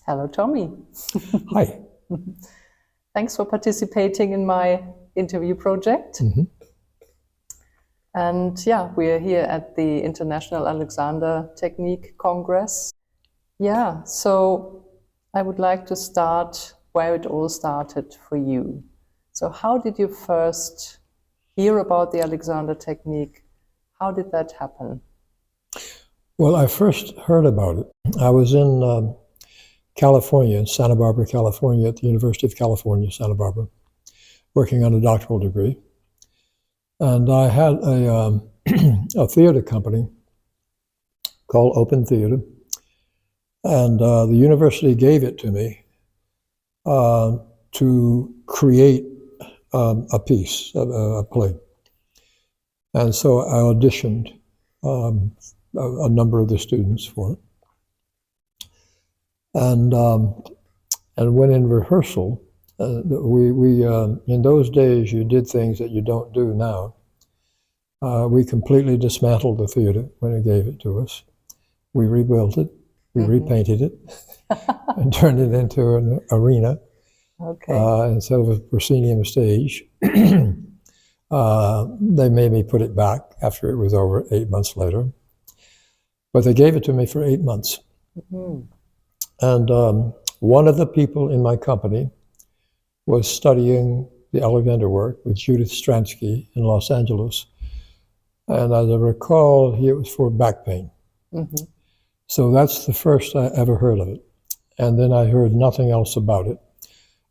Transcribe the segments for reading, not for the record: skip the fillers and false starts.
Hello, Tommy. Hi. Thanks for participating in my interview project. And yeah, we're here at the International Alexander Technique Congress. Yeah, so I would like to start where it all started for you. So how did you first hear about the Alexander Technique? How did that happen? Well, I first heard about it. I was in California, Santa Barbara, California, at the University of California, Santa Barbara, working on a doctoral degree. And I had a theater company called Open Theater. And the university gave it to me to create a piece, a play. And so I auditioned a number of the students for it. And when in rehearsal, we in those days you did things that you don't do now. We completely dismantled the theater when it gave it to us. We rebuilt it, we repainted it, and turned it into an arena instead of a proscenium stage. They made me put it back after it was over 8 months later. But they gave it to me for 8 months. And one of the people in my company was studying the Alexander work with Judith Stransky in Los Angeles. And as I recall, it was for back pain. So that's the first I ever heard of it. And then I heard nothing else about it.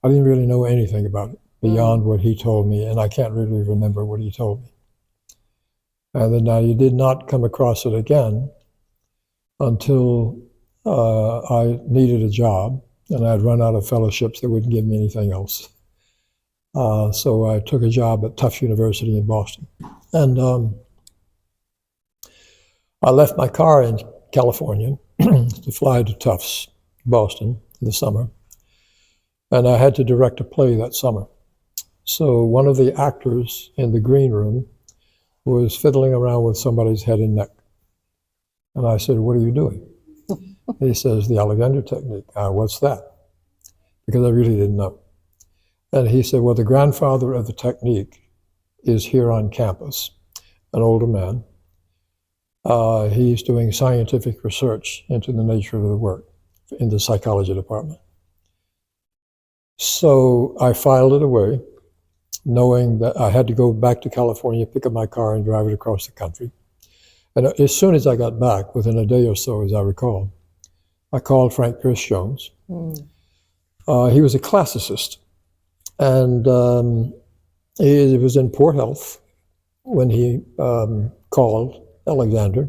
I didn't really know anything about it beyond what he told me, and I can't really remember what he told me. And then I did not come across it again until I needed a job, and I'd run out of fellowships that wouldn't give me anything else. So I took a job at Tufts University in Boston. And I left my car in California to fly to Tufts, Boston, in the summer. And I had to direct a play that summer. So one of the actors in the green room was fiddling around with somebody's head and neck. And I said, "What are you doing?" He says, "The Alexander Technique." "What's that?" Because I really didn't know. And he said, "Well, the grandfather of the technique is here on campus, an older man. He's doing scientific research into the nature of the work in the psychology department." So I filed it away, knowing that I had to go back to California, pick up my car, and drive it across the country. And as soon as I got back, within a day or so, as I recall, I called Frank Pierce Jones. He was a classicist, and he was in poor health when he called Alexander.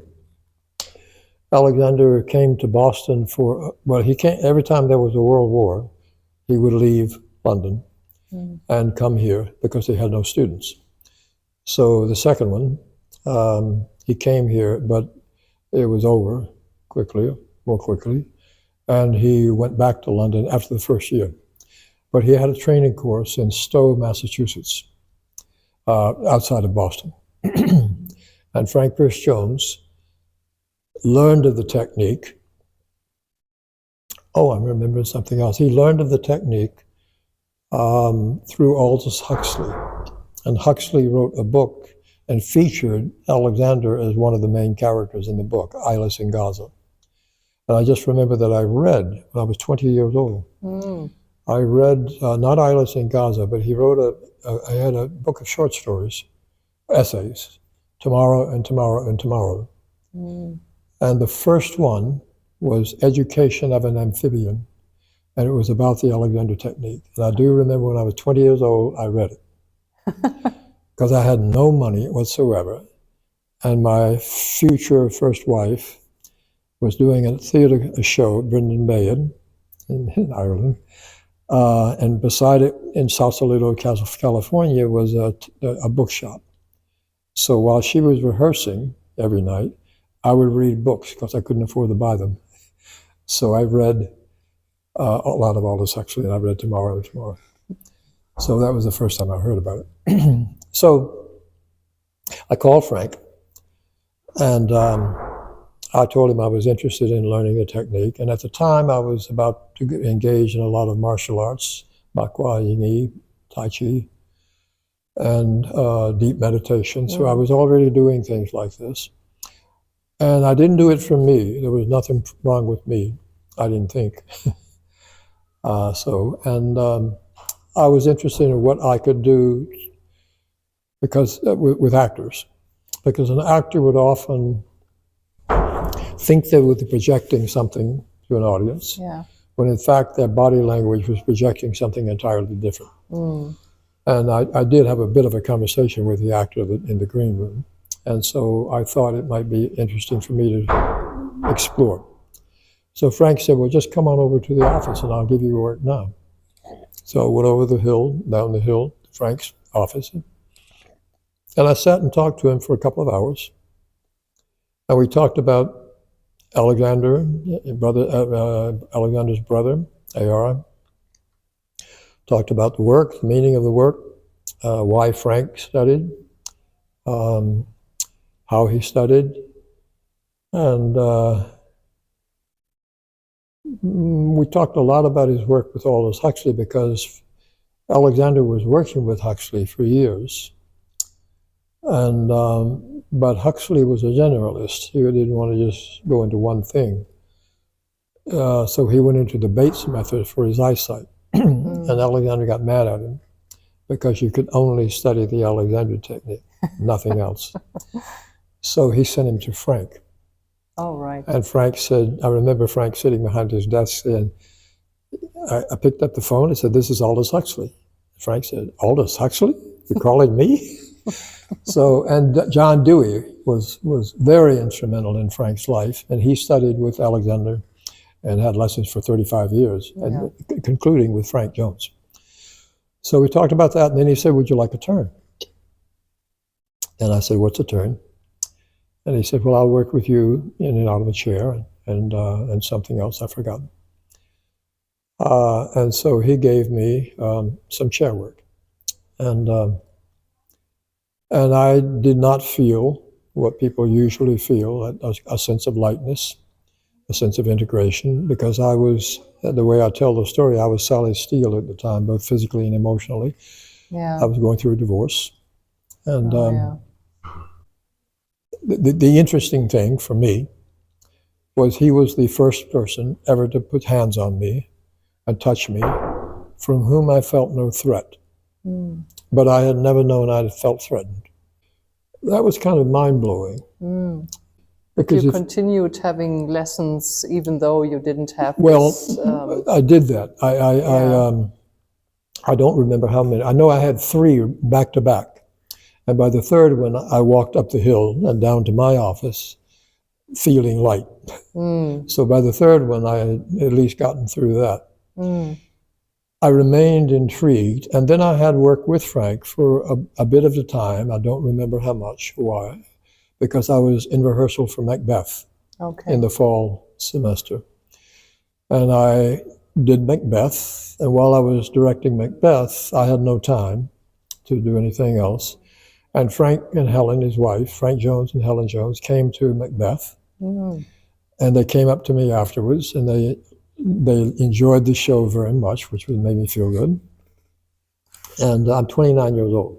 Alexander came to Boston for, well, he came every time there was a world war. He would leave London and come here because they had no students. So the second one, he came here, but it was over more quickly, and he went back to London after the first year. But he had a training course in Stowe, Massachusetts, outside of Boston. And Frank Pierce Jones learned of the technique. Oh, I'm remembering something else. He learned of the technique through Aldous Huxley. And Huxley wrote a book and featured Alexander as one of the main characters in the book, Eyeless in Gaza. And I just remember that I read, when I was 20 years old, I read, not Eyeless in Gaza, but he wrote I had a book of short stories, essays, Tomorrow and Tomorrow and Tomorrow. And the first one was Education of an Amphibian, and it was about the Alexander Technique. And I do remember when I was 20 years old, I read it, because I had no money whatsoever. And my future first wife was doing a show at Brendan Bayard in Ireland. And beside it, in Sausalito, California, was a bookshop. So while she was rehearsing every night, I would read books because I couldn't afford to buy them. So I read a lot of Aldous Huxley, and I read Tomorrow and Tomorrow. So that was the first time I heard about it. So I called Frank, and I told him I was interested in learning the technique. And at the time, I was about to engage in a lot of martial arts, Bakwa, Yingi, Tai Chi, and deep meditation. So I was already doing things like this. And I didn't do it for me. There was nothing wrong with me, I didn't think. I was interested in what I could do because with actors. Because an actor would often think they would be projecting something to an audience, when in fact their body language was projecting something entirely different. And I did have a bit of a conversation with the actor in the green room. And so I thought it might be interesting for me to explore. So Frank said, well, just come on over to the office and I'll give you work now. So I went over the hill, down the hill, to Frank's office. And I sat and talked to him for a couple of hours. And we talked about Alexander, Alexander's brother, Ayara. Talked about the work, the meaning of the work, why Frank studied, how he studied, and we talked a lot about his work with Aldous Huxley because Alexander was working with Huxley for years, and but Huxley was a generalist. He didn't want to just go into one thing, so he went into the Bates method for his eyesight, and Alexander got mad at him because you could only study the Alexander technique, nothing else. So he sent him to Frank. Oh, right. And Frank said, I remember Frank sitting behind his desk, and I picked up the phone and said, this is Aldous Huxley. Frank said, Aldous Huxley? You're calling me? So, and John Dewey was very instrumental in Frank's life, and he studied with Alexander and had lessons for 35 years, and concluding with Frank Jones. So we talked about that, and then he said, would you like a turn? And I said, what's a turn? And he said, well, I'll work with you in and out of a chair and something else, I forgot. And so he gave me some chair work. And I did not feel what people usually feel, a sense of lightness, a sense of integration, because I was, the way I tell the story, I was solid steel at the time, both physically and emotionally. I was going through a divorce. And the interesting thing for me was he was the first person ever to put hands on me and touch me, from whom I felt no threat. But I had never known I had felt threatened. That was kind of mind-blowing. Because you continued having lessons even though you didn't have I did that. I don't remember how many. I know I had 3 back-to-back. And by the third one, I walked up the hill and down to my office feeling light. So by the third one, I had at least gotten through that. I remained intrigued. And then I had work with Frank for a bit of the time. I don't remember how much, why, because I was in rehearsal for Macbeth in the fall semester. And I did Macbeth. And while I was directing Macbeth, I had no time to do anything else. And Frank and Helen, his wife, Frank Jones and Helen Jones, came to Macbeth. And they came up to me afterwards, and they enjoyed the show very much, which made me feel good. And I'm 29 years old.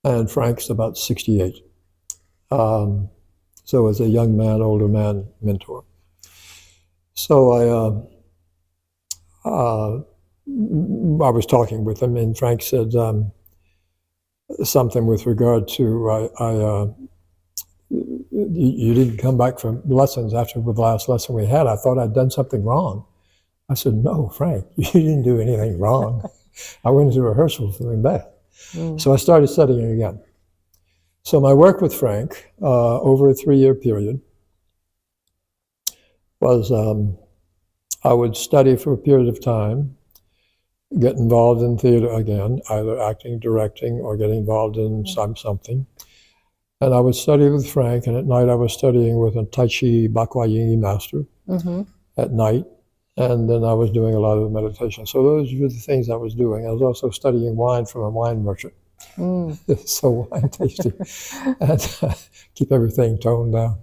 And Frank's about 68. So as a young man, older man mentor. So I was talking with him, and Frank said, something with regard to you didn't come back from lessons after the last lesson we had. I thought I'd done something wrong. I said, no, Frank, you didn't do anything wrong. I went into rehearsal for Macbeth. So I started studying again. So my work with Frank over a 3-year period was I would study for a period of time, get involved in theater again, either acting, directing, or get involved in something. And I would study with Frank, and at night I was studying with a Tai Chi Bakwa Yingi master at night. And then I was doing a lot of meditation. So those were the things I was doing. I was also studying wine from a wine merchant. So wine tasting, and keep everything toned down.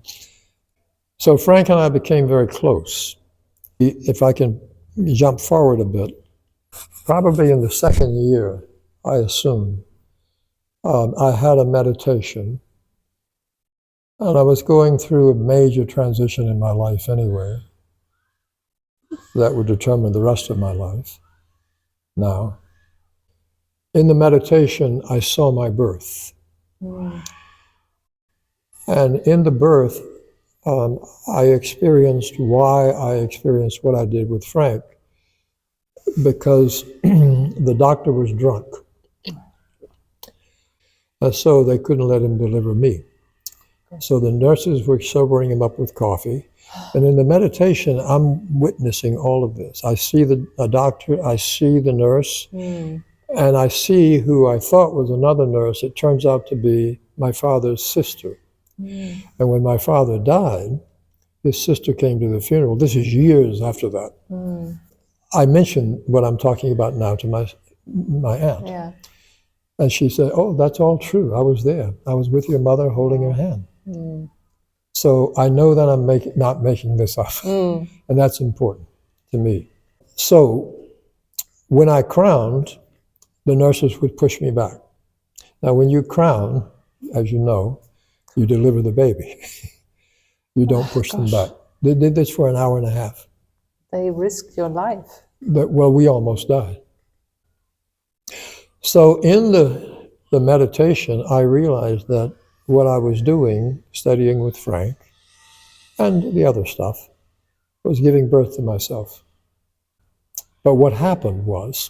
So Frank and I became very close. If I can jump forward a bit, probably in the second year, I assume, I had a meditation, and I was going through a major transition in my life anyway that would determine the rest of my life now. In the meditation, I saw my birth. And in the birth, I experienced why I experienced what I did with Frank, because the doctor was drunk. And so they couldn't let him deliver me. So the nurses were sobering him up with coffee. And in the meditation, I'm witnessing all of this. I see the doctor, I see the nurse, and I see who I thought was another nurse. It turns out to be my father's sister. And when my father died, his sister came to the funeral. This is years after that. I mentioned what I'm talking about now to my aunt. Yeah. And she said, "Oh, that's all true. I was there. I was with your mother holding her hand." So I know that I'm not making this up. And that's important to me. So when I crowned, the nurses would push me back. Now, when you crown, as you know, you deliver the baby. You don't push them back. They did this for an hour and a half. They risked your life. Well, we almost died. So in the meditation, I realized that what I was doing, studying with Frank, and the other stuff, was giving birth to myself. But what happened was,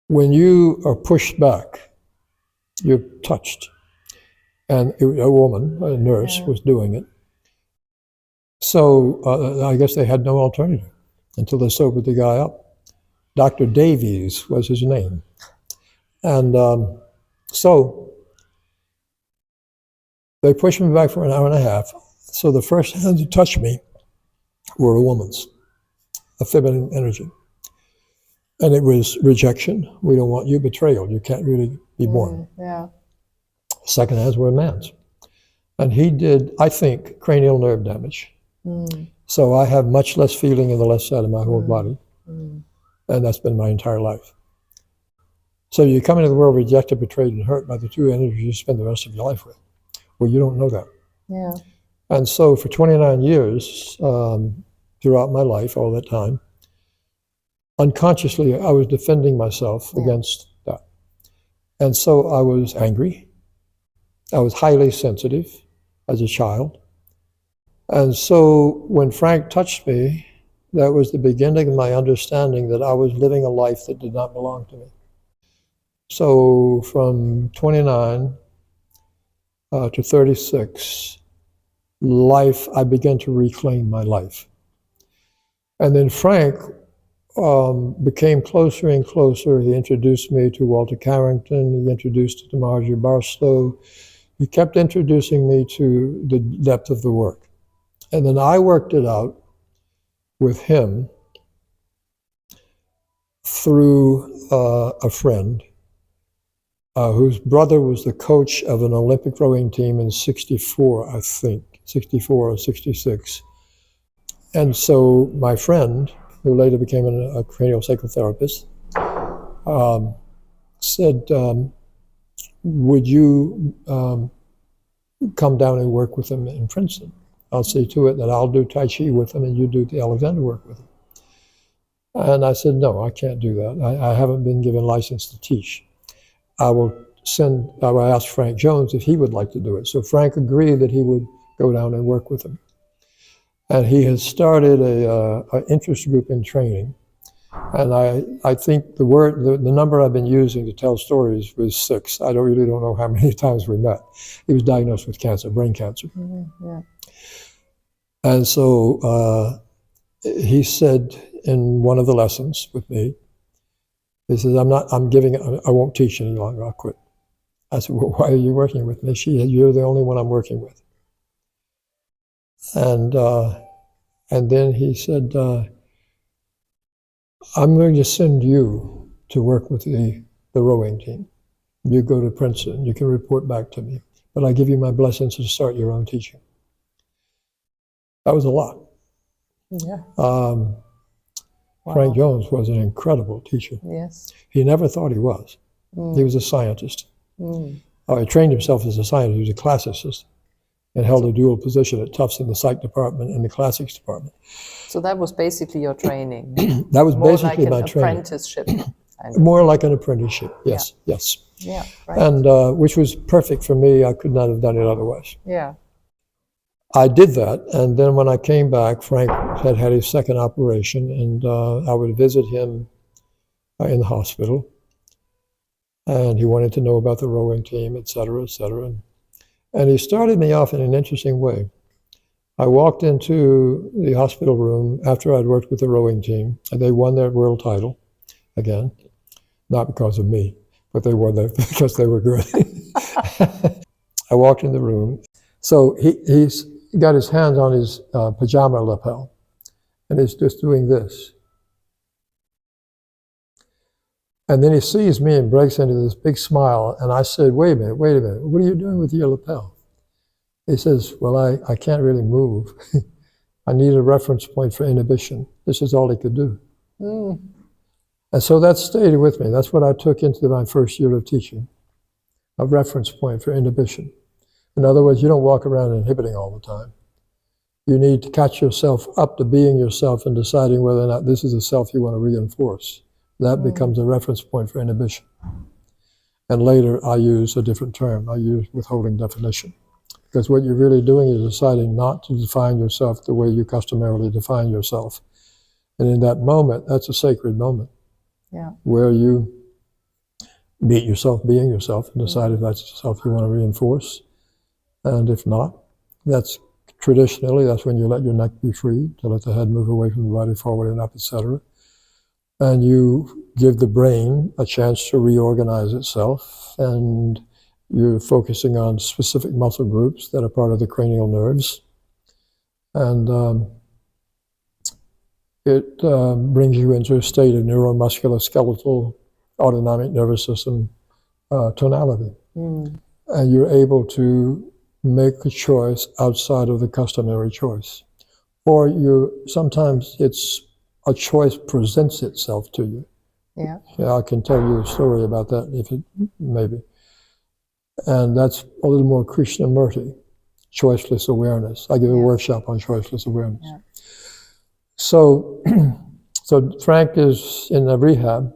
when you are pushed back, you're touched. And a woman, a nurse, was doing it. So I guess they had no alternative until they sobered the guy up. Dr. Davies was his name. And so they pushed me back for an hour and a half. So the first hand to touch me were a woman's, a feminine energy. And it was rejection. We don't want you. Betrayal. You can't really be born. Second hands were a man's. And he did, I think, cranial nerve damage. So I have much less feeling in the left side of my whole body. And that's been my entire life. So you come into the world rejected, betrayed, and hurt by the two energies you spend the rest of your life with. Well, you don't know that. Yeah. And so for 29 years, throughout my life, all that time, unconsciously, I was defending myself against that. And so I was angry. I was highly sensitive as a child. And so when Frank touched me, that was the beginning of my understanding that I was living a life that did not belong to me. So from 29 to 36, I began to reclaim my life. And then Frank became closer and closer. He introduced me to Walter Carrington. He introduced me to Marjorie Barstow. He kept introducing me to the depth of the work. And then I worked it out with him through a friend whose brother was the coach of an Olympic rowing team in 64, I think, 64 or 66. And so my friend, who later became a cranial psychotherapist, said, would you come down and work with him in Princeton? I'll see to it that I'll do Tai Chi with him and you do the Alexander work with him. And I said, no, I can't do that. I haven't been given license to teach. I will ask Frank Jones if he would like to do it. So Frank agreed that he would go down and work with him. And he has started an interest group in training. And I think the number I've been using to tell stories was 6. I really don't know how many times we met. He was diagnosed with cancer, brain cancer. Yeah. And so he said in one of the lessons with me, he says, I won't teach any longer, I'll quit. I said, well, why are you working with me? She said, you're the only one I'm working with. And then he said, I'm going to send you to work with the rowing team. You go to Princeton, you can report back to me. But I give you my blessings to start your own teaching. That was a lot. Yeah. Frank Jones was an incredible teacher. Yes. He never thought he was. He was a scientist. He trained himself as a scientist. He was a classicist and held a dual position at Tufts in the psych department and the classics department. So that was basically your training? That was More basically like my an training. apprenticeship. More like an apprenticeship, yes, yes. Yeah, right. And which was perfect for me. I could not have done it otherwise. Yeah. I did that, and then when I came back, Frank had had his second operation, and I would visit him in the hospital, and he wanted to know about the rowing team, et cetera, et cetera. And he started me off in an interesting way. I walked into the hospital room after I'd worked with the rowing team, and they won their world title again, not because of me, but they won that because they were good. I walked in the room. So he's got his hands on his pajama lapel, and he's just doing this. And then he sees me and breaks into this big smile, and I said, wait a minute, what are you doing with your lapel? He says, well, I can't really move. I need a reference point for inhibition. This is all he could do. And so that stayed with me. That's what I took into my first year of teaching, a reference point for inhibition. In other words, you don't walk around inhibiting all the time. You need to catch yourself up to being yourself and deciding whether or not this is a self you want to reinforce. That becomes a reference point for inhibition. And later I use a different term. I use withholding definition. Because what you're really doing is deciding not to define yourself the way you customarily define yourself. And in that moment, that's a sacred moment. Yeah. Where you meet yourself being yourself and decide if that's the self you want to reinforce. And if not, that's traditionally, that's when you let your neck be free, to let the head move away from the body, forward and up, etc. And you give the brain a chance to reorganize itself, and you're focusing on specific muscle groups that are part of the cranial nerves. And it brings you into a state of neuromusculoskeletal autonomic nervous system tonality. And you're able to make a choice outside of the customary choice. Or sometimes it's a choice presents itself to you. Yeah. I can tell you a story about that if it maybe. And that's a little more Krishnamurti, choiceless awareness. I give a workshop on choiceless awareness. Yeah. So Frank is in a rehab,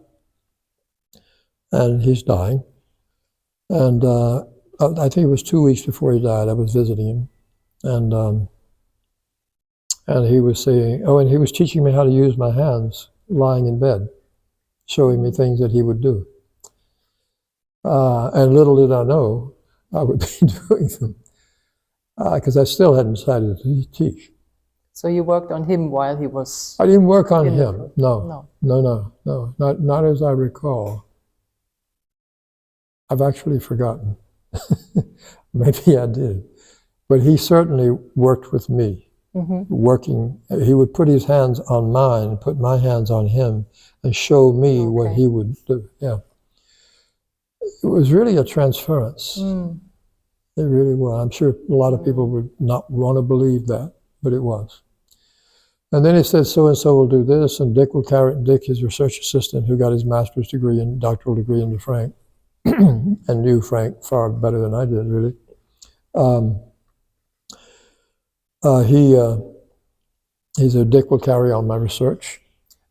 and he's dying. And I think it was 2 weeks before he died, I was visiting him. And he was saying, and he was teaching me how to use my hands lying in bed, showing me things that he would do. And little did I know I would be doing them, because I still hadn't decided to teach. So you worked on him while he was... I didn't work on him, no, not as I recall. I've actually forgotten. Maybe I did. But he certainly worked with me. He would put his hands on mine, put my hands on him, and show me what he would do. Yeah. It was really a transference. It really was. I'm sure a lot of people would not want to believe that, but it was. And then he said, so-and-so will do this, and Dick will carry it, and Dick, his research assistant, who got his master's degree and doctoral degree into Frank, and knew Frank far better than I did, really. He said, Dick will carry on my research,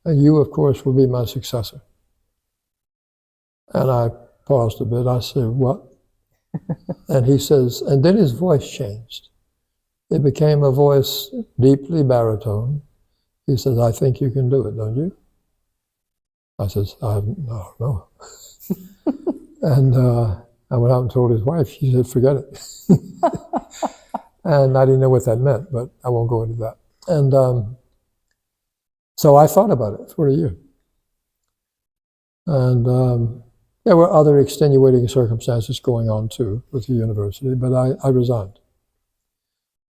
and you, of course, will be my successor. And I paused a bit. I said, what? And he says, and then his voice changed. It became a voice deeply baritone. He says, I think you can do it, don't you? I says, I don't know. And I went out and told his wife. She said, forget it. And I didn't know what that meant, but I won't go into that. And so I thought about it for a year. And there were other extenuating circumstances going on too with the university, but I resigned.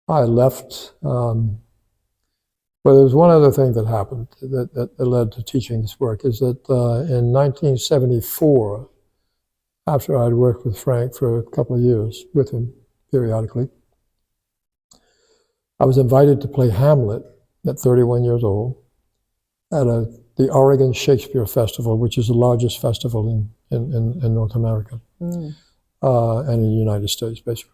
I left. Well, there was one other thing that happened that led to teaching this work, is that in 1974, after I'd worked with Frank for a couple of years, with him periodically, I was invited to play Hamlet at 31 years old at the Oregon Shakespeare Festival, which is the largest festival in North America and in the United States, basically.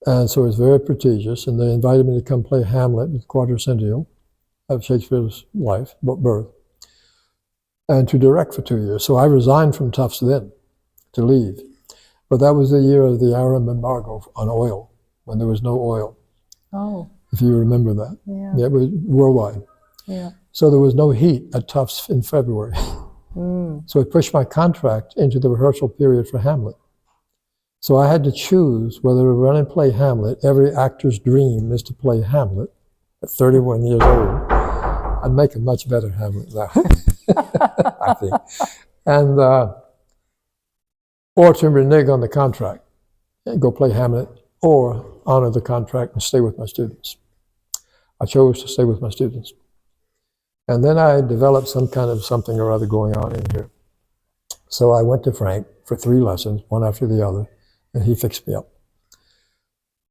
And so it was very prestigious, and they invited me to come play Hamlet at the quadricentennial of Shakespeare's birth, and to direct for 2 years. So I resigned from Tufts then to leave. But that was the year of the Arab embargo on oil, when there was no oil. Oh. If you remember that. Yeah. It was worldwide. Yeah. So there was no heat at Tufts in February. So it pushed my contract into the rehearsal period for Hamlet. So I had to choose whether to run and play Hamlet. Every actor's dream is to play Hamlet at 31 years old. I'd make a much better Hamlet now, I think. And, or to renege on the contract and go play Hamlet, or honor the contract and stay with my students. I chose to stay with my students. And then I developed some kind of something or other going on in here. So I went to Frank for 3 lessons, one after the other, and he fixed me up.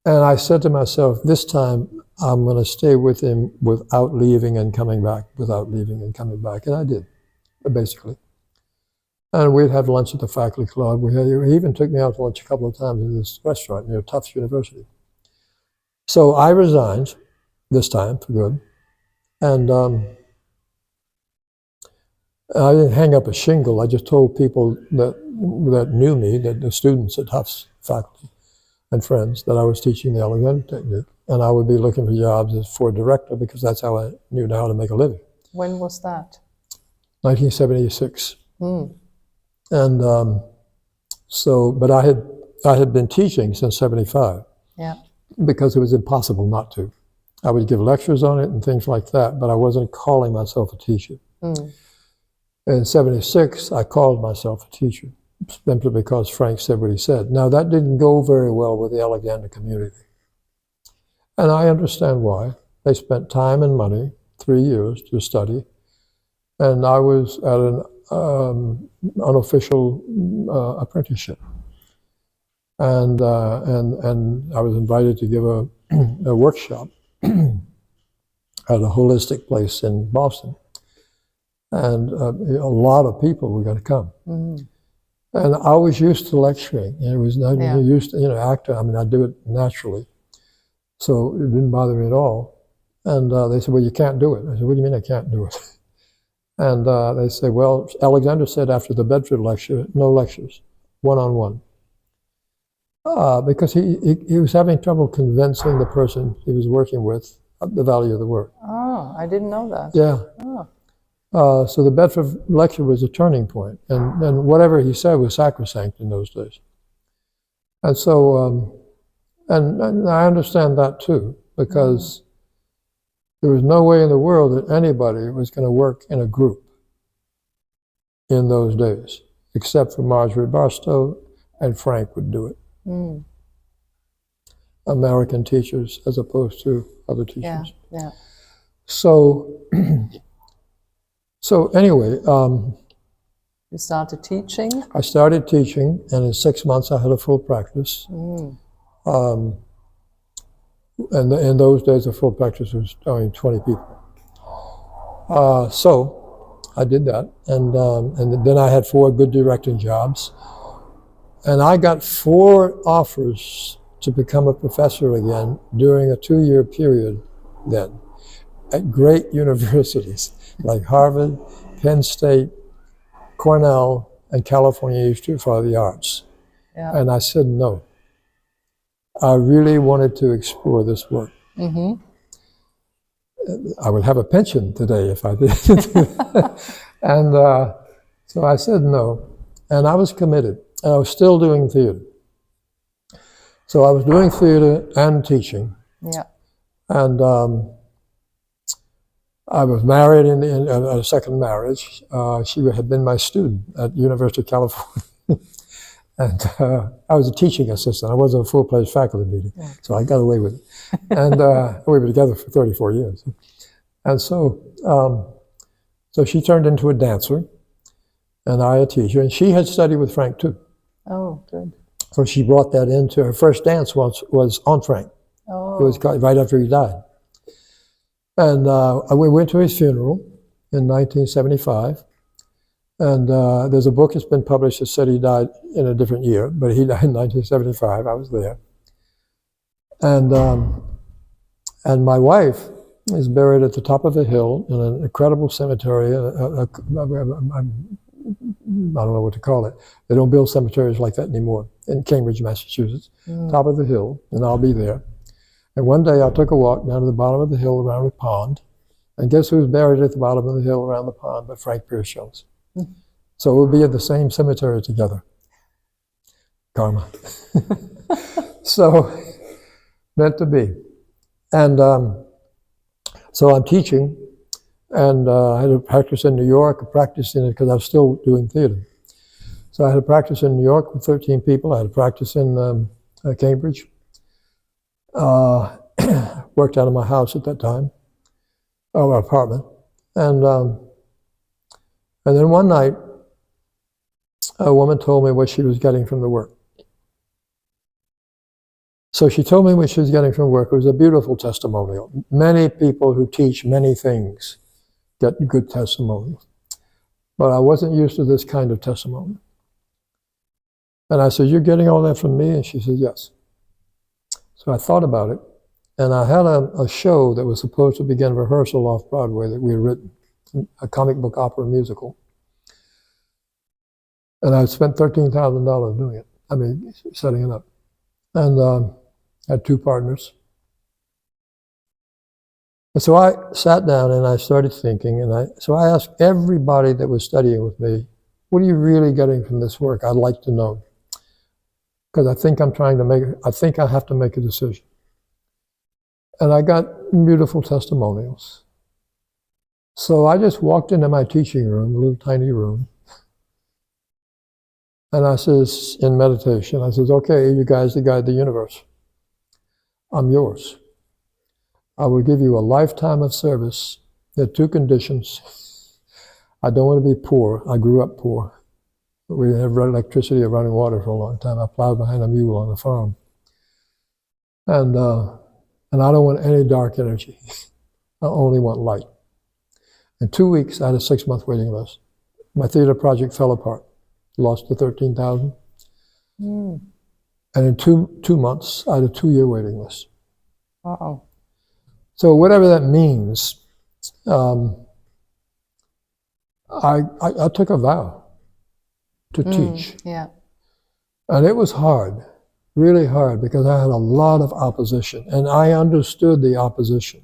And I said to myself, this time I'm going to stay with him without leaving and coming back, without leaving and coming back. And I did, basically. And we'd have lunch at the faculty club. He even took me out to lunch a couple of times in this restaurant near Tufts University. So I resigned this time for good. And I didn't hang up a shingle. I just told people that knew me, that the students at Tufts faculty and friends, that I was teaching the Alexander technique. And I would be looking for jobs for a director, because that's how I knew how to make a living. When was that? 1976. And but I had been teaching since 75. Yeah. Because it was impossible not to. I would give lectures on it and things like that, but I wasn't calling myself a teacher. In 76, I called myself a teacher, simply because Frank said what he said. Now, that didn't go very well with the Alexander community. And I understand why. They spent time and money, 3 years to study, and I was at an unofficial apprenticeship. And I was invited to give a workshop at a holistic place in Boston. And a lot of people were going to come. And I was used to lecturing. It was not used to, actor. I mean, I do it naturally. So it didn't bother me at all. And they said, well, you can't do it. I said, what do you mean I can't do it? And they said, well, Alexander said after the Bedford lecture, no lectures, one-on-one. Because he was having trouble convincing the person he was working with the value of the work. Oh, I didn't know that. Yeah. Oh. So the Bedford lecture was a turning point, and whatever he said was sacrosanct in those days. And so, and I understand that too, because there was no way in the world that anybody was going to work in a group in those days, except for Marjorie Barstow, and Frank would do it. American teachers as opposed to other teachers. Yeah. So anyway, you started teaching? I started teaching, and in 6 months I had a full practice. And in those days, a full practice was 20 people. So I did that, and then I had 4 good directing jobs. And I got 4 offers to become a professor again during a 2-year period then at great universities like Harvard, Penn State, Cornell, and California Institute for the Arts. Yeah. And I said no. I really wanted to explore this work. I would have a pension today if I did. And so I said no, and I was committed. And I was still doing theater. So I was doing theater and teaching. Yeah. And I was married in a second marriage. She had been my student at University of California. And I was a teaching assistant. I wasn't a full-pledged faculty meeting, so I got away with it. And we were together for 34 years. And so she turned into a dancer, and I a teacher. And she had studied with Frank too. Oh, good. So she brought that into her first dance was on Frank. Oh. It was right after he died. And we went to his funeral in 1975. And there's a book that's been published that said he died in a different year, but he died in 1975. I was there. And my wife is buried at the top of a hill in an incredible cemetery. I don't know what to call it. They don't build cemeteries like that anymore in Cambridge, Massachusetts. Top of the hill, and I'll be there. And one day I took a walk down to the bottom of the hill around a pond, and guess who's buried at the bottom of the hill around the pond but Frank Pierce Jones. So we'll be at the same cemetery together. Karma. So, meant to be. And so I'm teaching, and I had to practice in New York, practicing it because I was still doing theater. So I had to practice in New York with 13 people. I had to practice in Cambridge. Worked out of my house at that time, or apartment. And then one night, a woman told me what she was getting from the work. So she told me what she was getting from work. It was a beautiful testimonial. Many people who teach many things get good testimonials. But I wasn't used to this kind of testimony. And I said, "You're getting all that from me?" And she said, "Yes." So I thought about it. And I had a show that was supposed to begin rehearsal off Broadway that we had written, a comic book opera musical. And I spent $13,000 doing it. I mean, setting it up. And had 2 partners. And so I sat down and I started thinking, so I asked everybody that was studying with me, "What are you really getting from this work? I'd like to know. Because I think I have to make a decision." And I got beautiful testimonials. So I just walked into my teaching room, a little tiny room. And I says, in meditation, I says, "Okay, you guys that guide the universe. I'm yours. I will give you a lifetime of service. There are 2 conditions. I don't want to be poor. I grew up poor. We didn't have electricity or running water for a long time. I plowed behind a mule on the farm. And I don't want any dark energy. I only want light." In 2 weeks, I had a 6-month waiting list. My theater project fell apart. Lost the $13,000. And in two months, I had a 2-year waiting list. Wow. So whatever that means, I took a vow to teach. Yeah. And it was hard, really hard, because I had a lot of opposition. And I understood the opposition.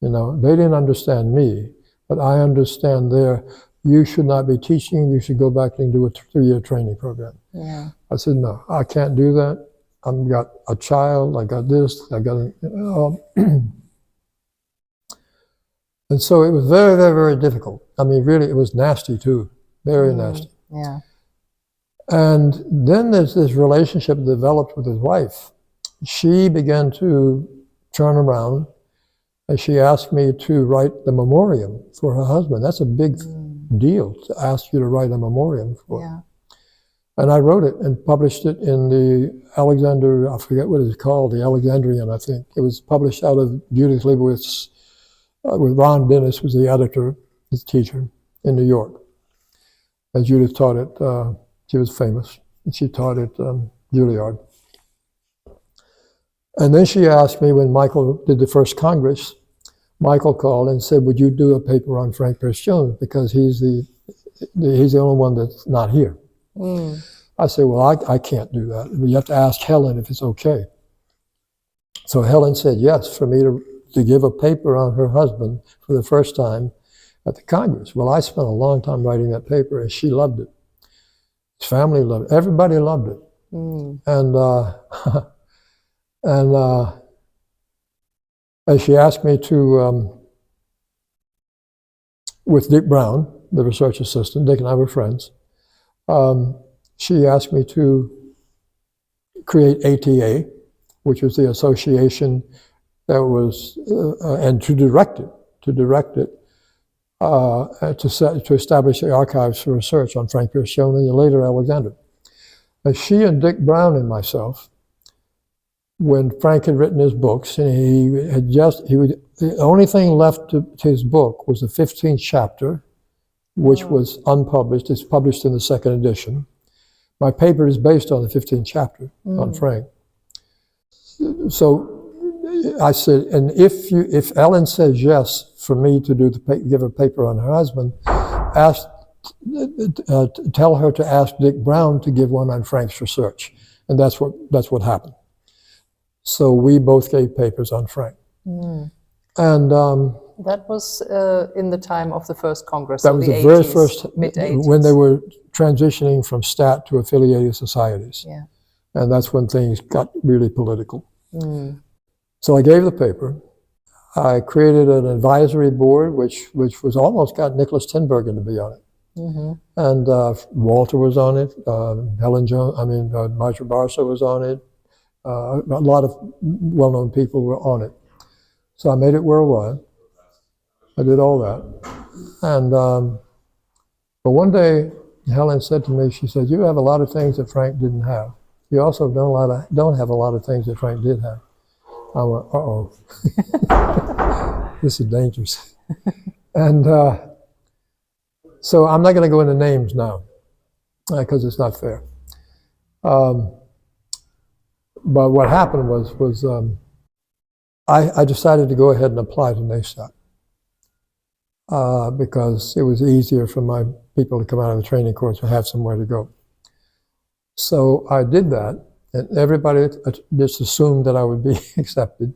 You know, they didn't understand me, but I understand you should not be teaching, you should go back and do a 3-year training program. Yeah. I said, "No, I can't do that. I've got a child, I got this, I got And so it was very, very, very difficult. I mean, really, it was nasty too, very nasty. Yeah. And then there's this relationship developed with his wife. She began to turn around, and she asked me to write the memoriam for her husband. That's a big deal, to ask you to write a memoriam for. Yeah. And I wrote it and published it in the Alexander, I forget what it's called, the Alexandrian, I think. It was published out of Judith Leibowitz's, with Ron Dennis was the editor, his teacher, in New York. And Judith taught it, she was famous, and she taught it Juilliard. And then she asked me, when Michael did the first Congress, Michael called and said, "Would you do a paper on Frank Pierce Jones? Because he's the only one that's not here." I said, "Well, I can't do that. You have to ask Helen if it's okay." So Helen said yes for me to give a paper on her husband for the first time at the Congress. Well, I spent a long time writing that paper, and she loved it. His family loved it. Everybody loved it. And she asked me to, with Dick Brown, the research assistant, Dick and I were friends, she asked me to create ATA, which was the association that was, and to direct it, to establish the archives for research on Frank Pierce Jones and later Alexander. And she and Dick Brown and myself when Frank had written his books, and the only thing left to his book was the 15th chapter, which was unpublished. It's published in the second edition. My paper is based on the 15th chapter on Frank. So I said, and if Ellen says yes for me to give a paper on her husband, tell her to ask Dick Brown to give one on Frank's research, and that's what happened. So we both gave papers on Frank, and that was in the time of the first Congress. That was the very first, mid-80s, when they were transitioning from stat to affiliated societies. Yeah, and that's when things got really political. So I gave the paper. I created an advisory board, which was almost got Nicholas Tinbergen to be on it. And Walter was on it, Marjorie Barsa was on it, a lot of well-known people were on it. So I made it worldwide. I did all that. And but one day, Helen said to me, she said, "You have a lot of things that Frank didn't have. You also don't have a lot of things that Frank did have." I went, uh-oh. This is dangerous. And so I'm not going to go into names now, because it's not fair. But what happened was I decided to go ahead and apply to NASAT because it was easier for my people to come out of the training course and have somewhere to go. So I did that, and everybody just assumed that I would be accepted.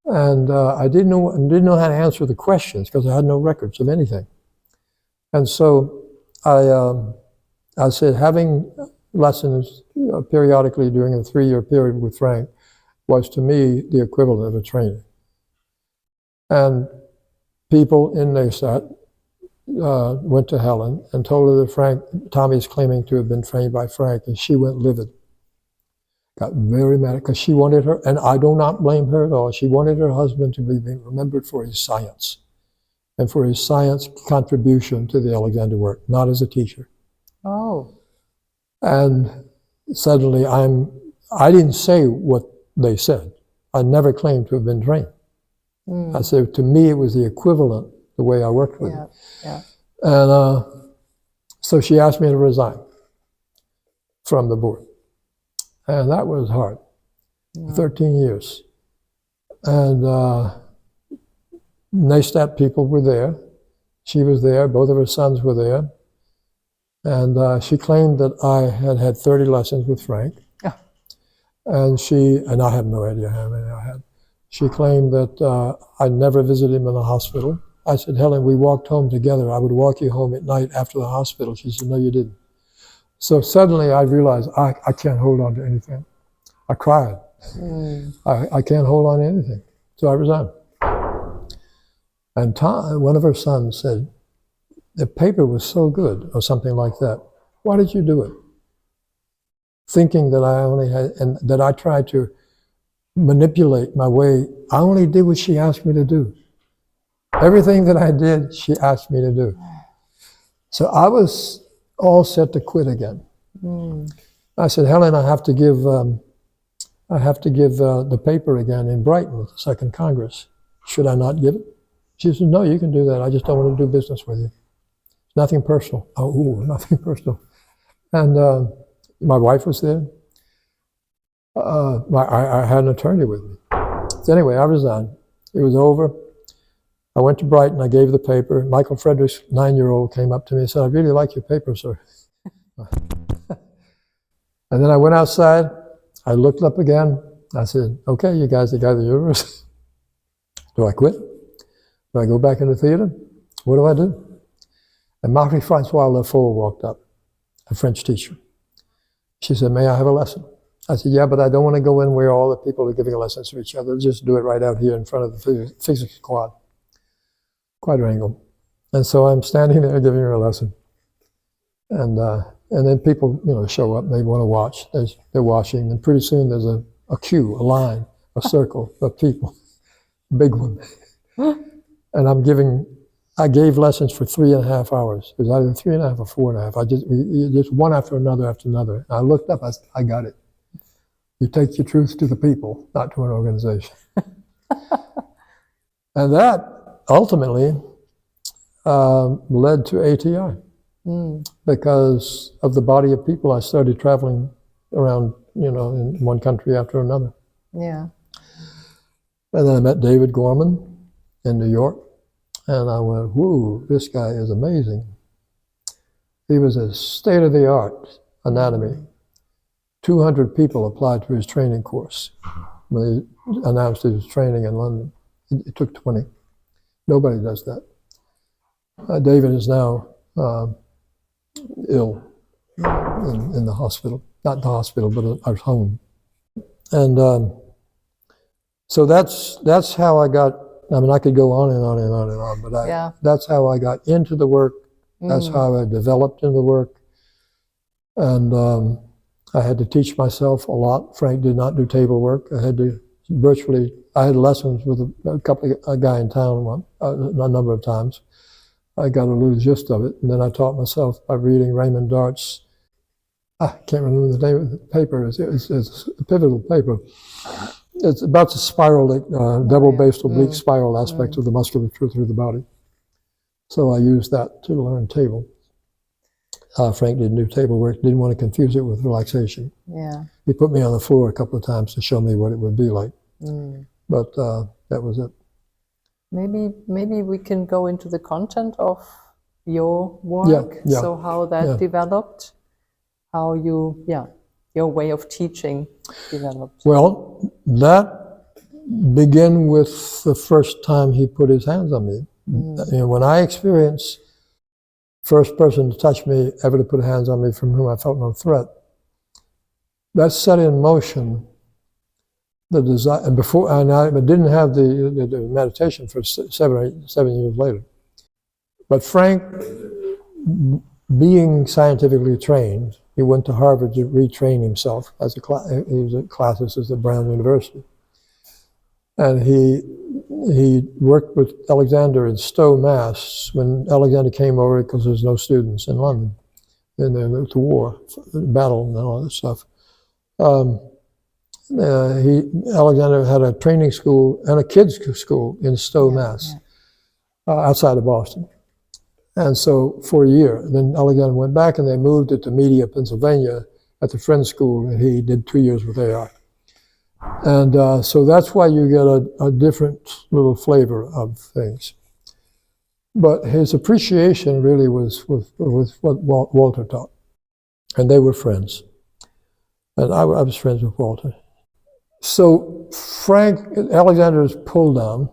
And I didn't know how to answer the questions because I had no records of anything. And so I said, having lessons periodically during a 3-year period with Frank was to me the equivalent of a training. And people in NASAT went to Helen and told her that Tommy's claiming to have been trained by Frank, and she went livid. Got very mad because she wanted her, and I do not blame her at all, she wanted her husband to be remembered for his science and for his science contribution to the Alexander work, not as a teacher. Oh. And suddenly I didn't say what they said. I never claimed to have been trained. I said, to me, it was the equivalent, the way I worked with it. Yeah. And so she asked me to resign from the board. And that was hard. 13 years. And NASTAT people were there. She was there. Both of her sons were there. And she claimed that I had 30 lessons with Frank. Oh. And I have no idea how many I had. She claimed that I never visited him in the hospital. I said, Helen, we walked home together. I would walk you home at night after the hospital. She said, no, you didn't. So suddenly I realized I can't hold on to anything. I cried. I can't hold on to anything. So I resigned. And one of her sons said, the paper was so good, or something like that. Why did you do it? Thinking that I only had, and that I tried to manipulate my way. I only did what she asked me to do. Everything that I did, she asked me to do. So I was all set to quit again. I said, Helen, I have to give the paper again in Brighton at the Second Congress. Should I not give it? She said, no, you can do that. I just don't want to do business with you. Nothing personal. Oh, nothing personal. And my wife was there. I had an attorney with me. So anyway, I resigned. It was over. I went to Brighton. I gave the paper. Michael Frederick's 9-year-old came up to me and said, I really like your paper, sir. And then I went outside. I looked up again. I said, okay, you guys, the guy of the universe. Do I quit? Do I go back into theater? What do I do? And Marie-Francois Lefort walked up, a French teacher. She said, may I have a lesson? I said, yeah, but I don't want to go in where all the people are giving lessons to each other. Just do it right out here in front of the physics quadrangle. And so I'm standing there giving her a lesson. And then people, show up and they want to watch. They're watching, and pretty soon there's a queue, a line, a circle of people, big one. And I gave lessons for 3.5 hours. It was either 3.5 or 4.5. Just one after another after another. And I looked up, I got it. You take your truth to the people, not to an organization. And that ultimately led to ATI. Because of the body of people, I started traveling around, in one country after another. Yeah. And then I met David Gorman in New York, and I went, whoa, this guy is amazing. He was a state-of-the-art anatomy. 200 people applied to his training course when he announced his training in London. It took 20. Nobody does that. David is now ill in the hospital. Not the hospital, but at our home. And so that's how I got, I could go on and on and on and on, but that's how I got into the work. That's how I developed in the work. And I had to teach myself a lot. Frank did not do table work. I had lessons with a guy in town a number of times. I got a little gist of it, and then I taught myself by reading Raymond Dart's, I can't remember the name of the paper, it's a pivotal paper. It's about the spiral, double-based oblique spiral aspect of the musculature through the body. So I used that to learn table. Frank didn't do table work, didn't want to confuse it with relaxation. Yeah. He put me on the floor a couple of times to show me what it would be like. But that was it. Maybe we can go into the content of your work. Yeah. So how that developed, how your way of teaching developed. Well, that began with the first time he put his hands on me. When I experienced first person to touch me, ever to put hands on me from whom I felt no threat, that set in motion the desire. And before, I didn't have the meditation for 7 years later. But Frank, being scientifically trained, he went to Harvard to retrain himself as he was at classes at Brown University. And he worked with Alexander in Stowe, Mass. When Alexander came over, because there's no students in London, in the war, battle, and all that stuff. Alexander had a training school and a kids' school in Stowe, Mass, outside of Boston. And so for a year, then Alexander went back and they moved it to Media, Pennsylvania at the Friends School, and he did 2 years with AI. And so that's why you get a different little flavor of things. But his appreciation really was with what Walter taught. And they were friends. And I was friends with Walter. So Alexander's pull down,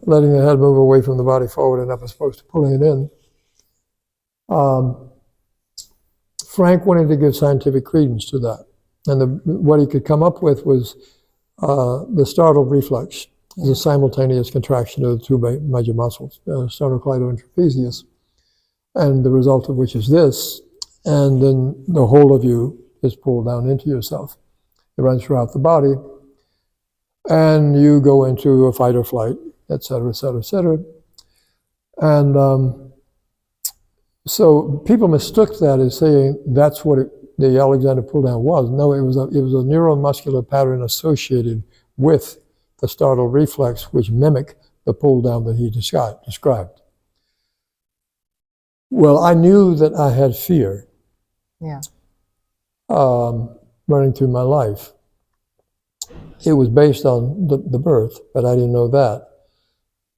letting the head move away from the body forward and up as opposed to pulling it in. Frank wanted to give scientific credence to that. And what he could come up with was the startle reflex. It's a simultaneous contraction of the two major muscles, sternocleido and trapezius, and the result of which is this. And then the whole of you is pulled down into yourself. It runs throughout the body, and you go into a fight or flight, et cetera, et cetera, et cetera. And so people mistook that as saying that's what the Alexander pull down was. No, it was a neuromuscular pattern associated with the startle reflex, which mimicked the pull down that he described. Well, I knew that I had fear running through my life. It was based on the birth, but I didn't know that.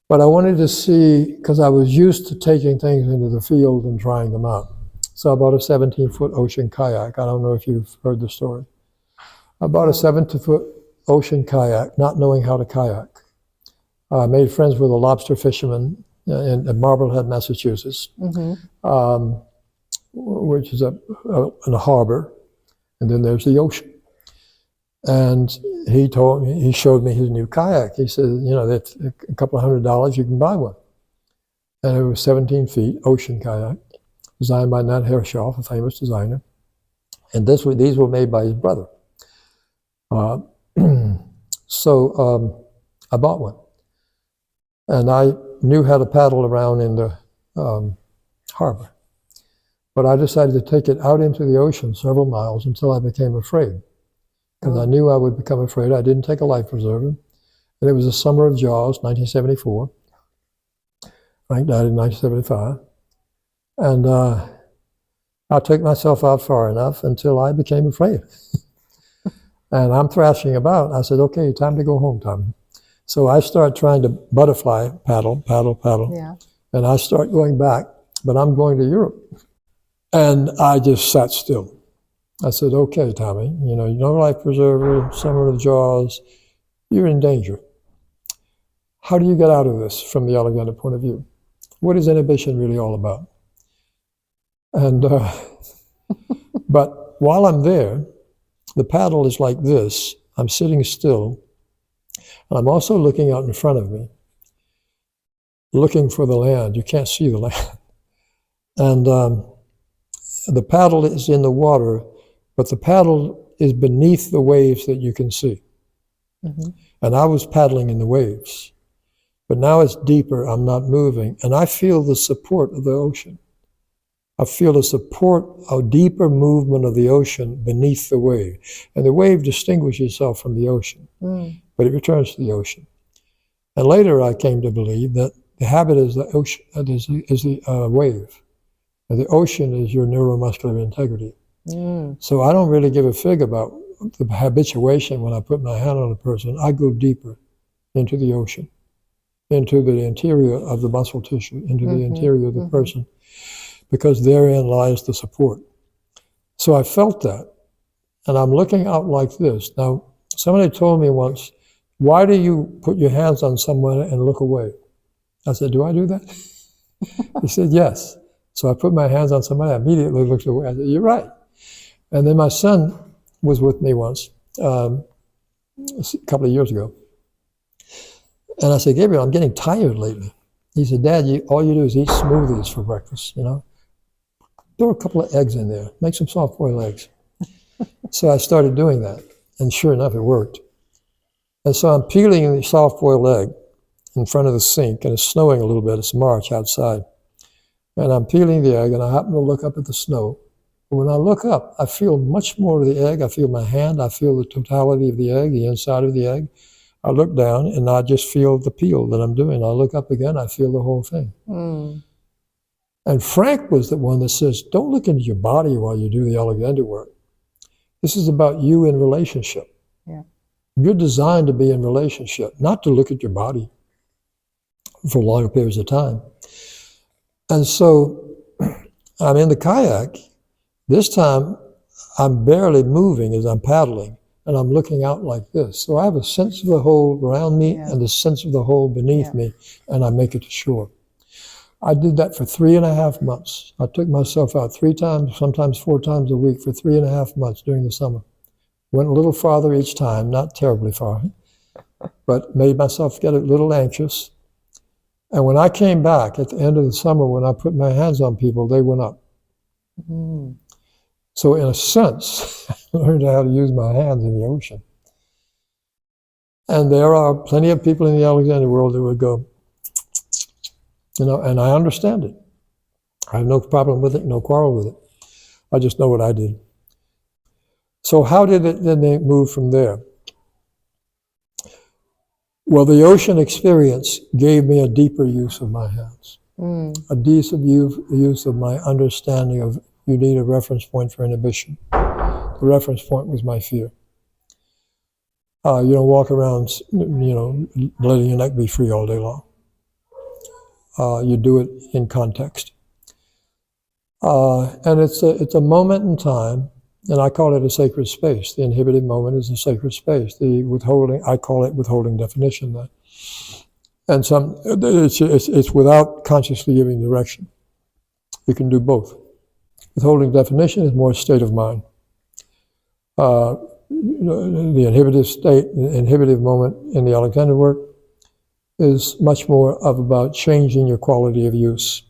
But I wanted to see, because I was used to taking things into the field and trying them out. So I bought a 17-foot ocean kayak. I don't know if you've heard the story. I bought a 17-foot ocean kayak, not knowing how to kayak. I made friends with a lobster fisherman in Marblehead, Massachusetts, which is in a harbor, and then there's the ocean. And he showed me his new kayak. He said, that's a couple of $100, you can buy one. And it was 17 feet, ocean kayak, designed by Nat Hershoff, a famous designer. And these were made by his brother. So I bought one. And I knew how to paddle around in the harbor. But I decided to take it out into the ocean several miles until I became afraid. because I knew I would become afraid. I didn't take a life preserver. And it was the summer of Jaws, 1974. Frank died in 1975. And I took myself out far enough until I became afraid. And I'm thrashing about. I said, okay, time to go home, Tommy. So I start trying to butterfly paddle. Yeah. And I start going back, but I'm going to Europe. And I just sat still. I said, okay, Tommy, no life preserver, summer of Jaws, you're in danger. How do you get out of this from the Alexander point of view? What is inhibition really all about? And, but while I'm there, the paddle is like this. I'm sitting still, and I'm also looking out in front of me, looking for the land. You can't see the land. And the paddle is in the water, but the paddle is beneath the waves that you can see. Mm-hmm. And I was paddling in the waves. But now it's deeper, I'm not moving, and I feel the support of the ocean. I feel the support, a deeper movement of the ocean beneath the wave. And the wave distinguishes itself from the ocean, but it returns to the ocean. And later I came to believe that the habit is the ocean, is the wave. And the ocean is your neuromuscular integrity. So I don't really give a fig about the habituation when I put my hand on a person. I go deeper into the ocean, into the interior of the muscle tissue, into the interior of the person, because therein lies the support. So I felt that, and I'm looking out like this. Now, somebody told me once, why do you put your hands on someone and look away? I said, do I do that? He said, yes. So I put my hands on somebody, I immediately looked away. I said, you're right. And then my son was with me once, a couple of years ago. And I said, Gabriel, I'm getting tired lately. He said, Dad, all you do is eat smoothies for breakfast, Throw a couple of eggs in there, make some soft-boiled eggs. So I started doing that, and sure enough, it worked. And so I'm peeling the soft-boiled egg in front of the sink, and it's snowing a little bit. It's March outside. And I'm peeling the egg, and I happen to look up at the snow. And when I look up, I feel much more of the egg. I feel my hand. I feel the totality of the egg, the inside of the egg. I look down, and I just feel the peel that I'm doing. I look up again, I feel the whole thing. And Frank was the one that says, don't look into your body while you do the Alexander work. This is about you in relationship. Yeah. You're designed to be in relationship, not to look at your body for longer periods of time. And so I'm in the kayak. This time, I'm barely moving as I'm paddling, and I'm looking out like this. So I have a sense of the whole around me and a sense of the whole beneath me, and I make it to shore. I did that for 3.5 months. I took myself out 3 times, sometimes 4 times a week for 3.5 months during the summer. Went a little farther each time, not terribly far, but made myself get a little anxious. And when I came back at the end of the summer, when I put my hands on people, they went up. So in a sense, I learned how to use my hands in the ocean. And there are plenty of people in the Alexander world who would go, and I understand it. I have no problem with it, no quarrel with it. I just know what I did. So how did it then move from there? Well, the ocean experience gave me a deeper use of my hands, a deeper use of my understanding of you need a reference point for inhibition. The reference point was my fear. You don't walk around, letting your neck be free all day long. You do it in context. And it's a moment in time, and I call it a sacred space. The inhibited moment is a sacred space. The withholding, I call it withholding definition. And it's without consciously giving direction. You can do both. Withholding definition is more state of mind. The inhibitive state, the inhibitive moment in the Alexander work is much more about changing your quality of use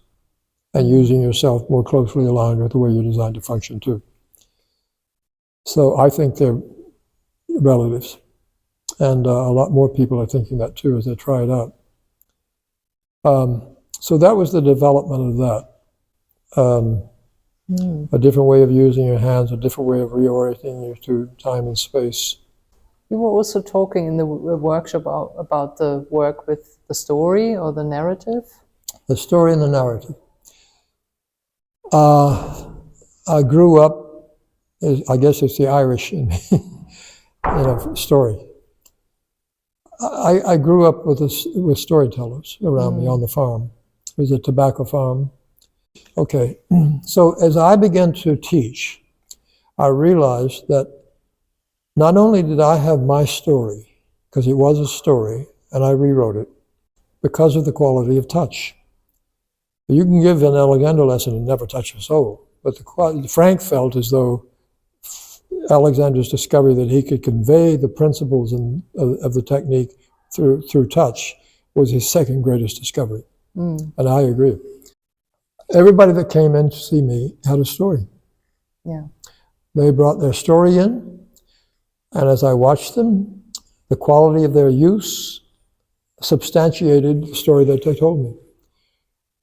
and using yourself more closely aligned with the way you're designed to function too. So I think they're relatives. And a lot more people are thinking that too as they try it out. So that was the development of that. a different way of using your hands, a different way of reorienting you to time and space. You were also talking in the workshop about the work with the story or the narrative. The story and the narrative. I grew up, I guess it's the Irish in me, story. I grew up with storytellers around me on the farm. It was a tobacco farm. Okay, so as I began to teach, I realized that not only did I have my story, because it was a story, and I rewrote it, because of the quality of touch. You can give an Alexander lesson and never touch a soul, but Frank felt as though Alexander's discovery that he could convey the principles of the technique through touch was his second greatest discovery. And I agree. Everybody that came in to see me had a story. Yeah. They brought their story in, and as I watched them, the quality of their use substantiated the story that they told me.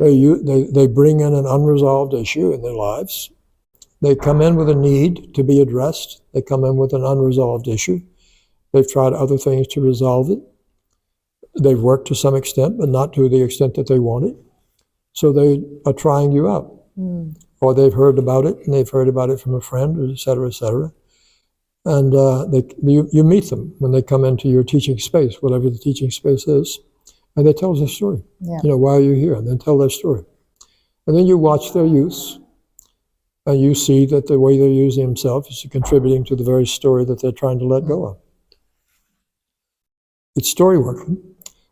They bring in an unresolved issue in their lives. They come in with a need to be addressed. They come in with an unresolved issue. They've tried other things to resolve it. They've worked to some extent, but not to the extent that they wanted. So they are trying you out. Or they've heard about it, and they've heard about it from a friend, et cetera, et cetera. And you meet them when they come into your teaching space, whatever the teaching space is, and they tell us their story. Yeah. Why are you here? And then tell their story. And then you watch their use, and you see that the way they're using themselves is contributing to the very story that they're trying to let go of. It's story working.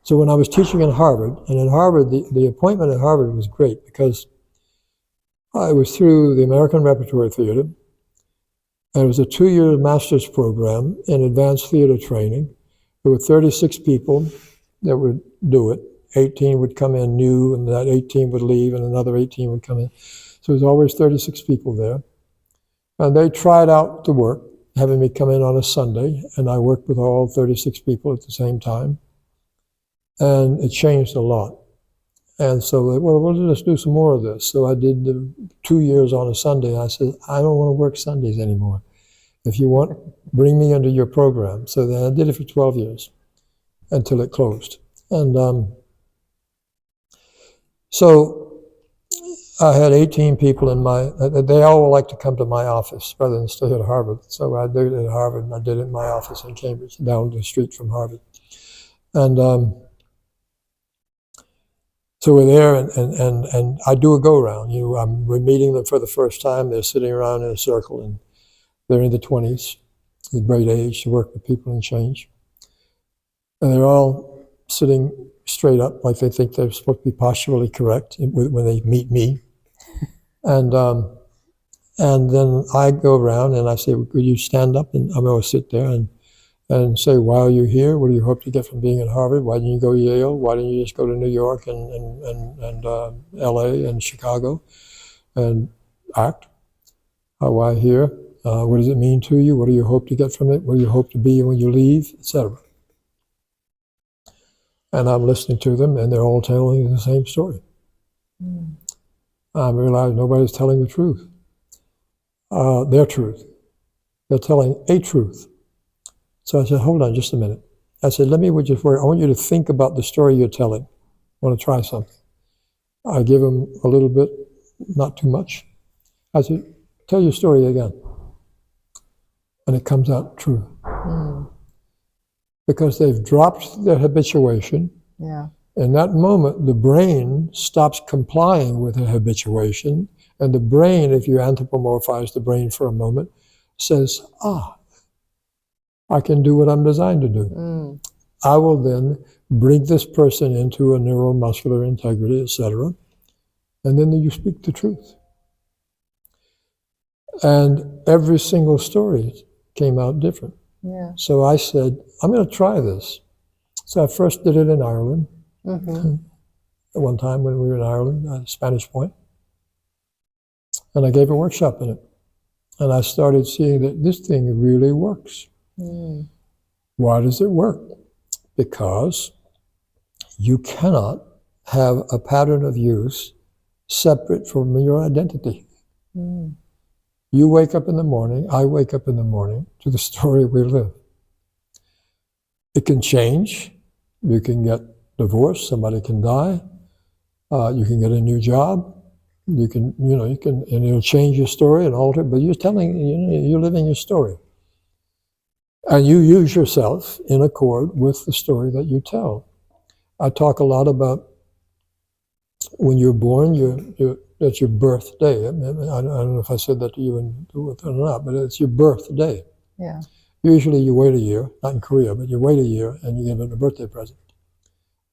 So when I was teaching in Harvard, and in Harvard, the appointment at Harvard was great because I was through the American Repertory Theater, and it was a 2-year master's program in advanced theater training. There were 36 people that would do it. 18 would come in new, and that 18 would leave, and another 18 would come in. So there was always 36 people there. And they tried out the work, having me come in on a Sunday, and I worked with all 36 people at the same time. And it changed a lot. And so, well, let's do some more of this. So I did the 2 years on a Sunday. I said, I don't want to work Sundays anymore. If you want, bring me into your program. So then I did it for 12 years until it closed. And so I had 18 people in they all would like to come to my office rather than stay at Harvard. So I did it at Harvard, and I did it in my office in Cambridge, down the street from Harvard. And so we're there, and I do a go-around. We're meeting them for the first time. They're sitting around in a circle, and they're in the 20s, a great age to work with people and change. And they're all sitting straight up, like they think they're supposed to be posturally correct when they meet me. And then I go around, and I say, "Would you stand up?" And I'm going to sit there and say, "Why are you here? What do you hope to get from being at Harvard? Why didn't you go to Yale? Why didn't you just go to New York and LA and Chicago and act? Why here? What does it mean to you? What do you hope to get from it? What do you hope to be when you leave?" Etc. And I'm listening to them, and they're all telling the same story. I realize nobody's telling the truth. Their truth. They're telling a truth. So I said, hold on just a minute. I said, I want you to think about the story you're telling. I want to try something. I give them a little bit, not too much. I said, tell your story again. And it comes out true. Because they've dropped their habituation. Yeah. In that moment, the brain stops complying with the habituation. And the brain, if you anthropomorphize the brain for a moment, says, I can do what I'm designed to do. I will then bring this person into a neuromuscular integrity, etc. And then you speak the truth. And every single story came out different. Yeah. So I said, I'm going to try this. So I first did it in Ireland. At one time when we were in Ireland, at Spanish Point. And I gave a workshop in it. And I started seeing that this thing really works. Why does it work? Because you cannot have a pattern of use separate from your identity. Mm. You wake up in the morning, I wake up in the morning to the story we live. It can change. You can get divorced, somebody can die, you can get a new job, you can, and it'll change your story and alter, but you're living your story. And you use yourself in accord with the story that you tell. I talk a lot about when you're born, that's your birthday. I don't know if I said that to you or not, but it's your birthday. Yeah. Usually you wait a year, not in Korea, but you wait a year and you give it a birthday present.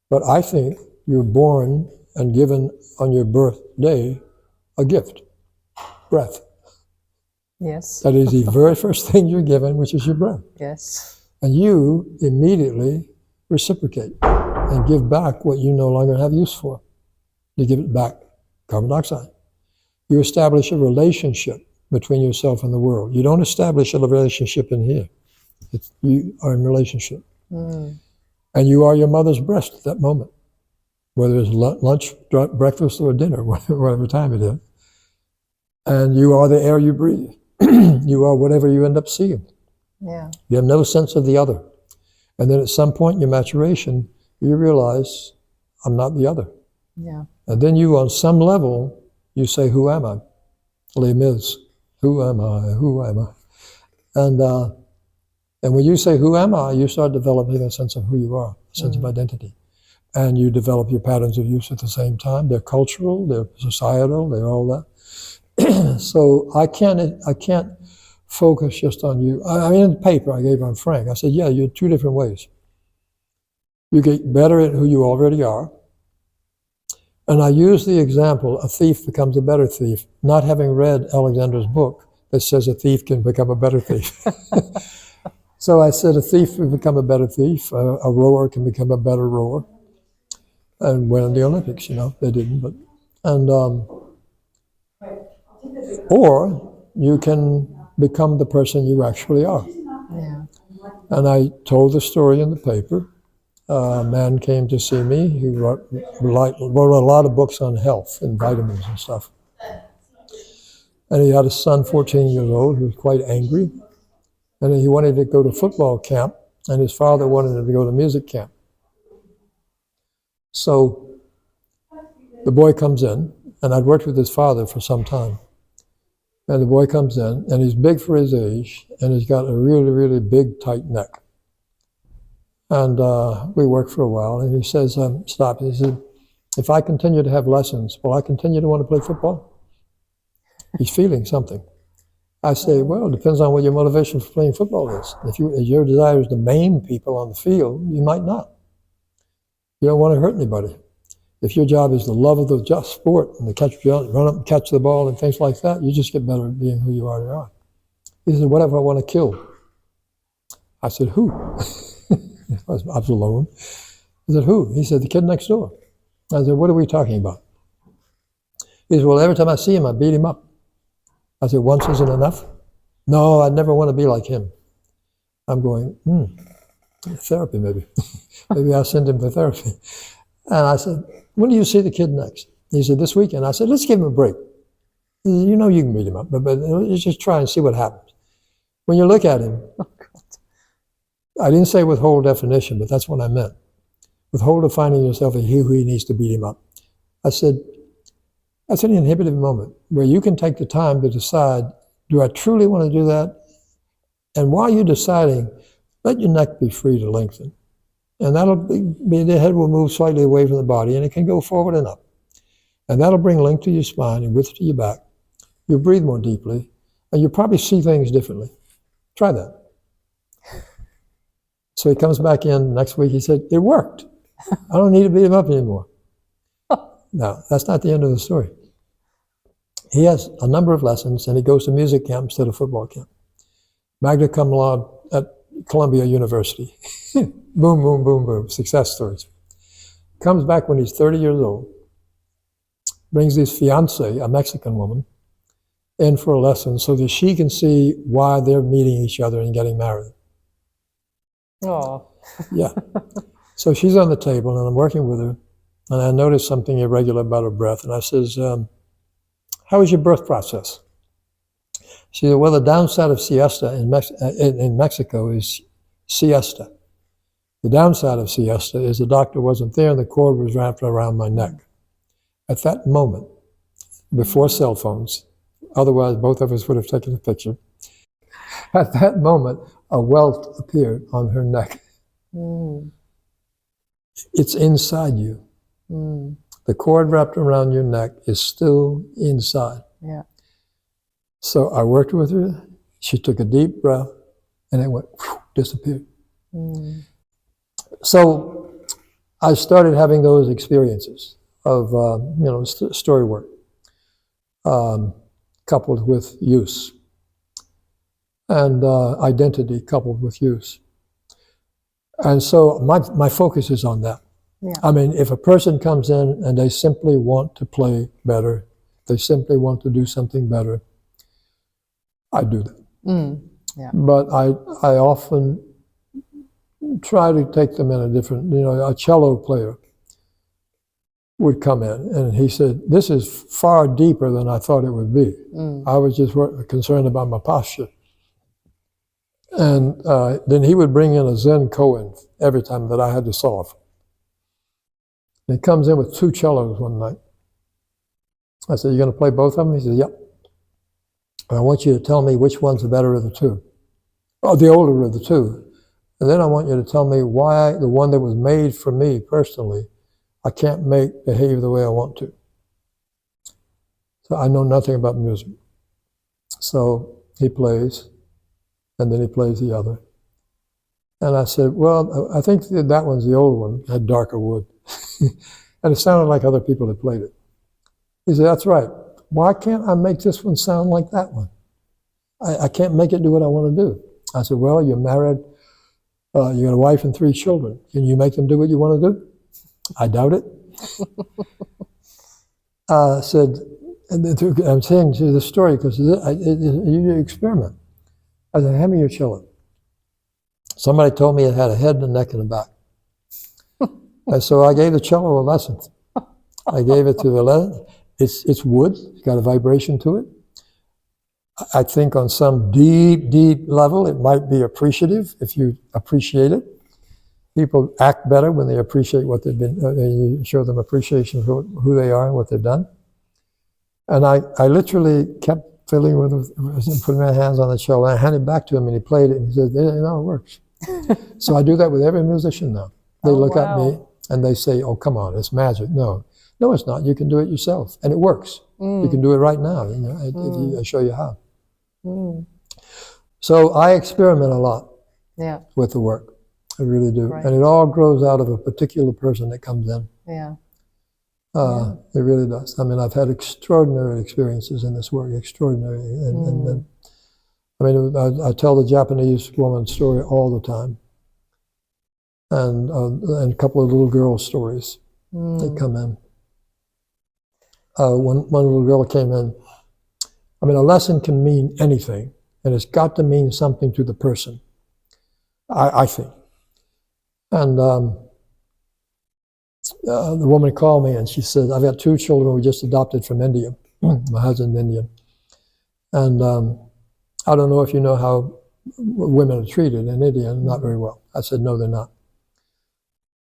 But I think you're born and given on your birthday a gift, breath. Yes. That is the very first thing you're given, which is your breath. Yes. And you immediately reciprocate and give back what you no longer have use for. You give it back, carbon dioxide. You establish a relationship between yourself and the world. You don't establish a relationship in here. You are in relationship. Mm. And you are your mother's breast at that moment, whether it's lunch, breakfast, or dinner, whatever time it is. And you are the air you breathe. You are whatever you end up seeing. Yeah. You have no sense of the other. And then at some point in your maturation, you realize, I'm not the other. Yeah. And then you, on some level, you say, who am I? Les Mis, who am I? Who am I? And when you say, who am I? You start developing a sense of who you are, a sense of identity. And you develop your patterns of use at the same time. They're cultural, they're societal, they're all that. So I can't focus just on you. I mean, in the paper I gave on Frank, I said, yeah, you're two different ways. You get better at who you already are. And I use the example, a thief becomes a better thief, not having read Alexander's book that says a thief can become a better thief. So I said a thief can become a better thief, a rower can become a better rower. And win the Olympics, they didn't, but, or you can become the person you actually are. Yeah. And I told the story in the paper. A man came to see me. He wrote a lot of books on health and vitamins and stuff. And he had a son, 14 years old, who was quite angry. And he wanted to go to football camp, and his father wanted him to go to music camp. So the boy comes in, and I'd worked with his father for some time. And the boy comes in, and he's big for his age, and he's got a really, really big, tight neck. And we worked for a while, and he says, stop. He said, if I continue to have lessons, will I continue to want to play football? He's feeling something. I say, well, it depends on what your motivation for playing football is. If your desire is to maim people on the field, you might not. You don't want to hurt anybody. If your job is the love of the just sport and to run up and catch the ball and things like that, you just get better at being who you already are. He said, what if I want to kill? I said, who? I was alone. He said, who? He said, the kid next door. I said, what are we talking about? He said, well, every time I see him, I beat him up. I said, once isn't enough? No, I never want to be like him. I'm going, therapy maybe. Maybe I'll send him to therapy. And I said, when do you see the kid next? He said, this weekend. I said, let's give him a break. He said, you can beat him up, but let's just try and see what happens. When you look at him, I didn't say withhold definition, but that's what I meant. Withhold defining yourself as he who needs to beat him up. I said, that's an inhibitive moment where you can take the time to decide, do I truly want to do that? And while you're deciding, let your neck be free to lengthen. And that'll be, the head will move slightly away from the body, and it can go forward and up. And that'll bring length to your spine and width to your back. You'll breathe more deeply, and you'll probably see things differently. Try that. So he comes back in next week, he said, it worked. I don't need to beat him up anymore. No, that's not the end of the story. He has a number of lessons, and he goes to music camp instead of football camp. Magna cum laude at Columbia University. Boom, boom, boom, boom. Success stories. Comes back when he's 30 years old. Brings his fiancée, a Mexican woman, in for a lesson so that she can see why they're meeting each other and getting married. Oh. Yeah. So she's on the table, and I'm working with her, and I noticed something irregular about her breath. And I says, how was your birth process? She said, well, the downside of siesta in Mexico is siesta. The downside of siesta is the doctor wasn't there and the cord was wrapped around my neck. At that moment, before cell phones, otherwise both of us would have taken a picture. At that moment, a welt appeared on her neck. It's inside you. The cord wrapped around your neck is still inside. Yeah. So I worked with her. She took a deep breath, and it went, whew, disappeared. So I started having those experiences of story work, coupled with use, and identity coupled with use. And so my focus is on that. Yeah. I mean, if a person comes in and they simply want to play better, they simply want to do something better, I do that. Yeah. But I often try to take them in a different, a cello player would come in and he said, this is far deeper than I thought it would be. I was just concerned about my posture. And then he would bring in a Zen koan every time that I had to solve. And he comes in with 2 cellos one night. I said, you're going to play both of them? He said, yep. And I want you to tell me which one's the better of the 2. Oh, the older of the 2. And then I want you to tell me why the one that was made for me personally, I can't make behave the way I want to. So I know nothing about music. So he plays, and then he plays the other. And I said, well, I think that one's the old one, had darker wood. And it sounded like other people had played it. He said, that's right. Why can't I make this one sound like that one? I can't make it do what I want to do. I said, well, you're married, you got a wife and 3 children. Can you make them do what you want to do? I doubt it. Said, I'm saying to the story because you experiment. I said, hand me your cello. Somebody told me it had a head and a neck and a back. And so I gave the cello a lesson. I gave it to the lesson. It's wood, it's got a vibration to it. I think on some deep, deep level, it might be appreciative if you appreciate it. People act better when they appreciate what they've been, you show them appreciation for who they are and what they've done. And I literally kept fiddling with it, putting my hands on the cello, and I handed it back to him, and he played it, and he said, it works. So I do that with every musician now. They look at me, and they say, oh, come on, it's magic. No, it's not. You can do it yourself, and it works. You can do it right now. I show you how. So I experiment a lot with the work. I really do. Right. And it all grows out of a particular person that comes in. It really does. I mean, I've had extraordinary experiences in this work, extraordinary. And I mean, I tell the Japanese woman story all the time. And a couple of little girl stories that come in. One little girl came in. I mean, a lesson can mean anything, and it's got to mean something to the person, I think. And the woman called me and she said, I've got 2 children we just adopted from India. My husband's Indian. And I don't know if you know how women are treated in India, not very well. I said, no, they're not.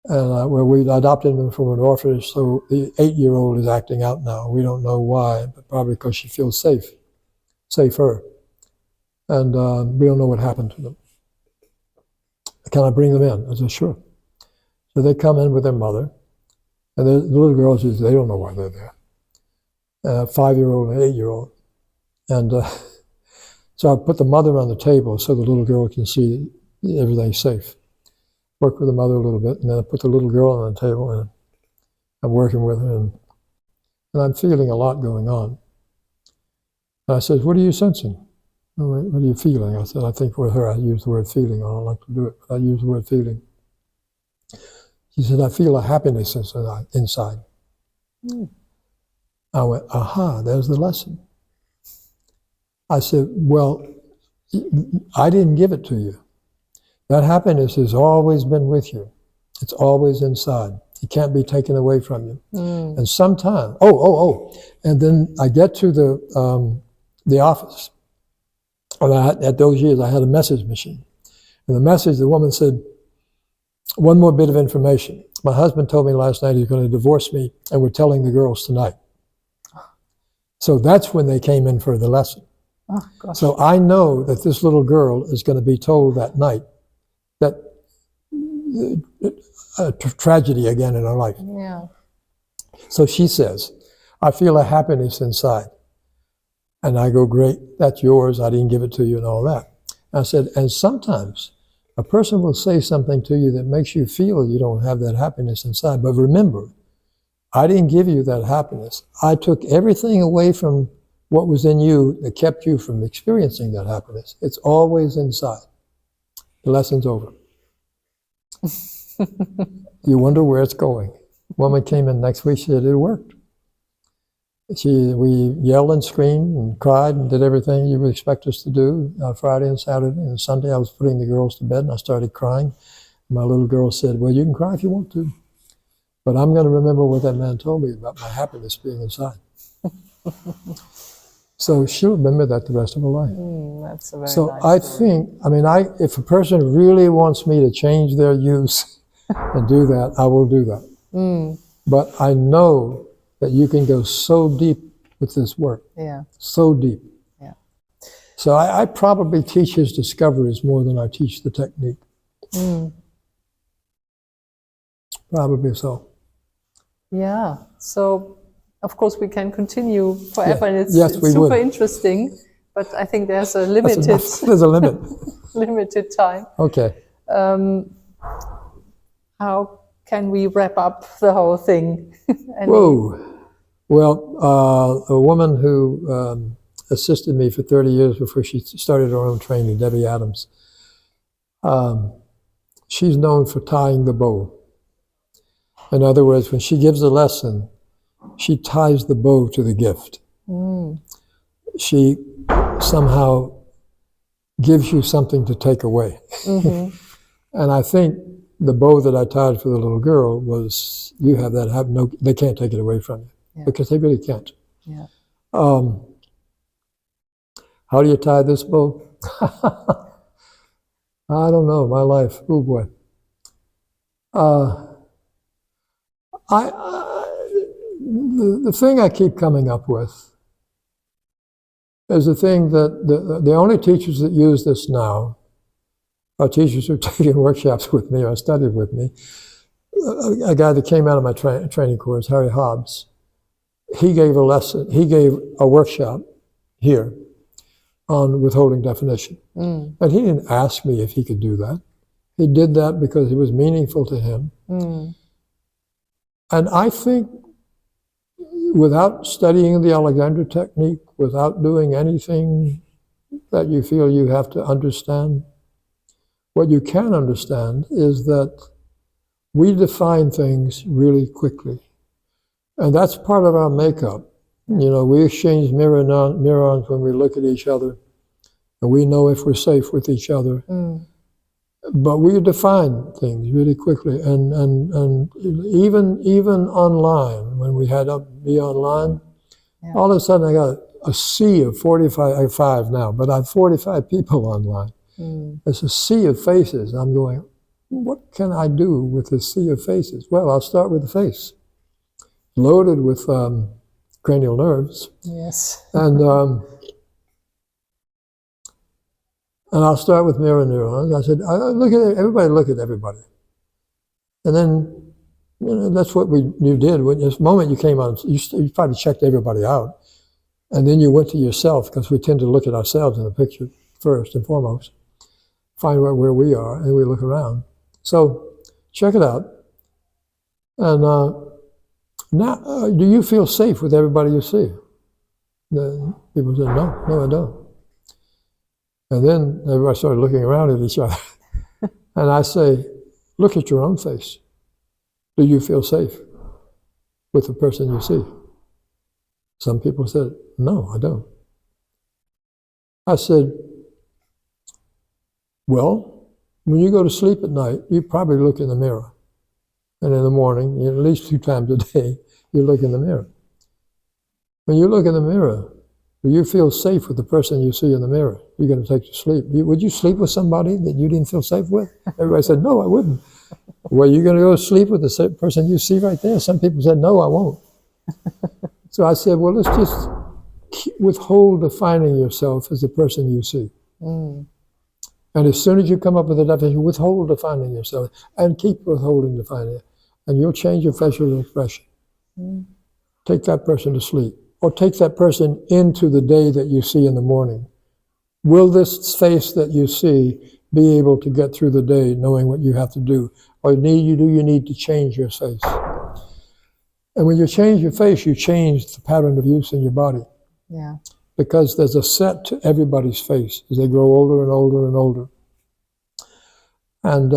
And we adopted them from an orphanage, so the 8-year-old is acting out now. We don't know why, but probably because she feels safer. And we don't know what happened to them. Can I bring them in? I said, sure. So they come in with their mother, and the little girls, they don't know why they're there. 5-year-old and 8-year-old. And so I put the mother on the table so the little girl can see everything's safe. Work with the mother a little bit, and then I put the little girl on the table, and I'm working with her, and I'm feeling a lot going on. And I said, what are you sensing? What are you feeling? I said, I think with her I use the word feeling. I don't like to do it, but I use the word feeling. She said, I feel a happiness inside. I went, aha, there's the lesson. I said, well, I didn't give it to you. That happiness has always been with you. It's always inside. It can't be taken away from you. And sometimes, and then I get to the office, And at those years, I had a message machine. And the message, the woman said, one more bit of information. My husband told me last night he's going to divorce me, and we're telling the girls tonight. So that's when they came in for the lesson. Oh, gosh. So I know that this little girl is going to be told that night that a tragedy again in her life. Yeah. So she says, I feel a happiness inside. And I go, great, that's yours. I didn't give it to you and all that. I said, and sometimes a person will say something to you that makes you feel you don't have that happiness inside. But remember, I didn't give you that happiness. I took everything away from what was in you that kept you from experiencing that happiness. It's always inside. The lesson's over. You wonder where it's going. Woman came in next week, she said it worked. We yelled and screamed and cried and did everything you would expect us to do Friday and Saturday. And Sunday I was putting the girls to bed and I started crying. My little girl said, well, you can cry if you want to, but I'm going to remember what that man told me about my happiness being inside. So she'll remember that the rest of her life. That's a very so nice I story. think, if a person really wants me to change their use and do that, I will do that. But I know that you can go so deep with this work. Yeah. So deep. Yeah. So I probably teach his discoveries more than I teach the technique. Probably so. Yeah. So, of course, we can continue forever, and it's Yes, we super would. interesting. But I think there's a limited There's a limit. limited time. Okay. How can we wrap up the whole thing? Whoa. Well, a woman who assisted me for 30 years before she started her own training, Debbie Adams, she's known for tying the bow. In other words, when she gives a lesson, she ties the bow to the gift. She somehow gives you something to take away. And I think the bow that I tied for the little girl was, you have that, they can't take it away from you. Yeah. Because they really can't. Yeah. How do you tie this bow? I don't know, my life, oh boy. The thing I keep coming up with is the thing that the only teachers that use this now are teachers who are taking workshops with me or studied with me. A guy that came out of my training course, Harry Hobbs, he gave a workshop here on withholding definition. And he didn't ask me if he could do that. He did that because it was meaningful to him. And I think without studying the Alexander technique, without doing anything that you feel you have to understand, what you can understand is that we define things really quickly. And that's part of our makeup. You know, we exchange neurons when we look at each other, and we know if we're safe with each other. But we define things really quickly, and even online, when we had to be online, all of a sudden I got a sea of 45 now, but I have 45 people online. It's a sea of faces. I'm going, what can I do with this sea of faces? Well, I'll start with the face, loaded with cranial nerves. Yes. And I'll start with mirror neurons. I said, look at everybody. And then, you know, that's what you did. When this moment you came on, you probably checked everybody out. And then you went to yourself, because we tend to look at ourselves in the picture first and foremost, find out where we are, and we look around. So check it out. And now, do you feel safe with everybody you see? The people said, no, I don't. And then everybody started looking around at each other. And I say, look at your own face. Do you feel safe with the person you see? Some people said, no, I don't. I said, well, when you go to sleep at night, you probably look in the mirror. And in the morning, at least 2 times a day, you look in the mirror. When you look in the mirror, Do you feel safe with the person you see in the mirror? You're going to take to sleep. Would you sleep with somebody that you didn't feel safe with? Everybody said, no, I wouldn't. Well, you're going to go to sleep with the person you see right there? Some people said, no, I won't. So I said, well, let's just withhold defining yourself as the person you see. Mm. And as soon as you come up with a definition, withhold defining yourself and keep withholding defining it. And you'll change your facial expression. Mm. Take that person to sleep. Or take that person into the day that you see in the morning. Will this face that you see be able to get through the day knowing what you have to do? Or do you need to change your face? And when you change your face, you change the pattern of use in your body. Yeah. Because there's a set to everybody's face as they grow older and older and older. And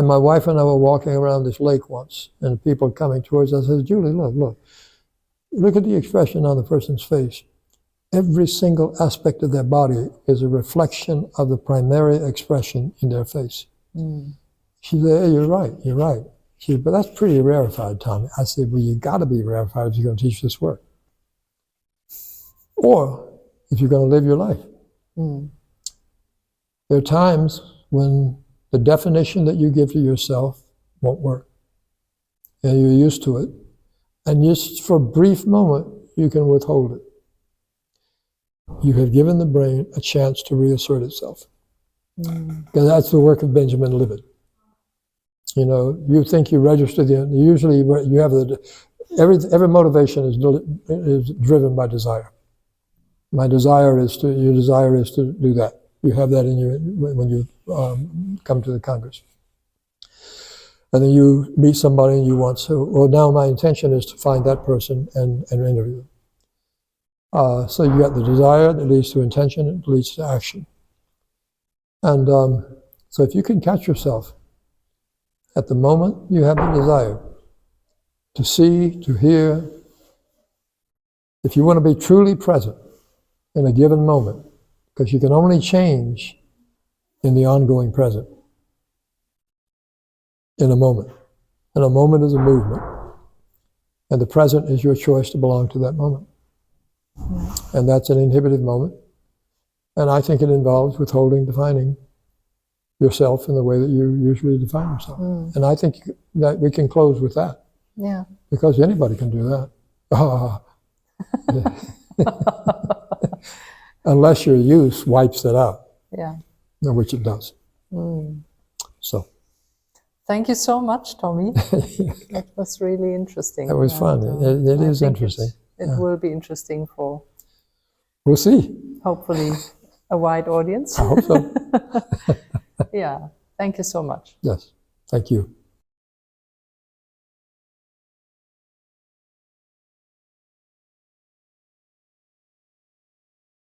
my wife and I were walking around this lake once, and people coming towards us. I said, Julie, look at the expression on the person's face. Every single aspect of their body is a reflection of the primary expression in their face. Mm. She said, hey, you're right. She said, but that's pretty rarefied, Tommy. I said, well, you got to be rarefied if you're going to teach this work. Or if you're going to live your life. Mm. There are times when the definition that you give to yourself won't work. And you're used to it. And just for a brief moment, you can withhold it. You have given the brain a chance to reassert itself. Mm. Because that's the work of Benjamin Libet. You know, you think you register usually you have every motivation is driven by desire. Your desire is to do that. You have that in you when you come to the Congress. And then you meet somebody and you want to, well, now my intention is to find that person and interview them. So you got the desire that leads to intention, it leads to action. And so if you can catch yourself at the moment you have the desire to see, to hear, if you want to be truly present in a given moment, because you can only change in the ongoing present, in a moment. And a moment is a movement. And the present is your choice to belong to that moment. Mm. And that's an inhibited moment. And I think it involves withholding, defining yourself in the way that you usually define yourself. Mm. And I think that we can close with that. Yeah. Because anybody can do that. Unless your use wipes it out. Yeah. Which it does. Mm. So. Thank you so much, Tommy. That was really interesting. That was fun. It is interesting. It will be interesting for... We'll see. Hopefully a wide audience. I hope so. Yeah. Thank you so much. Yes. Thank you.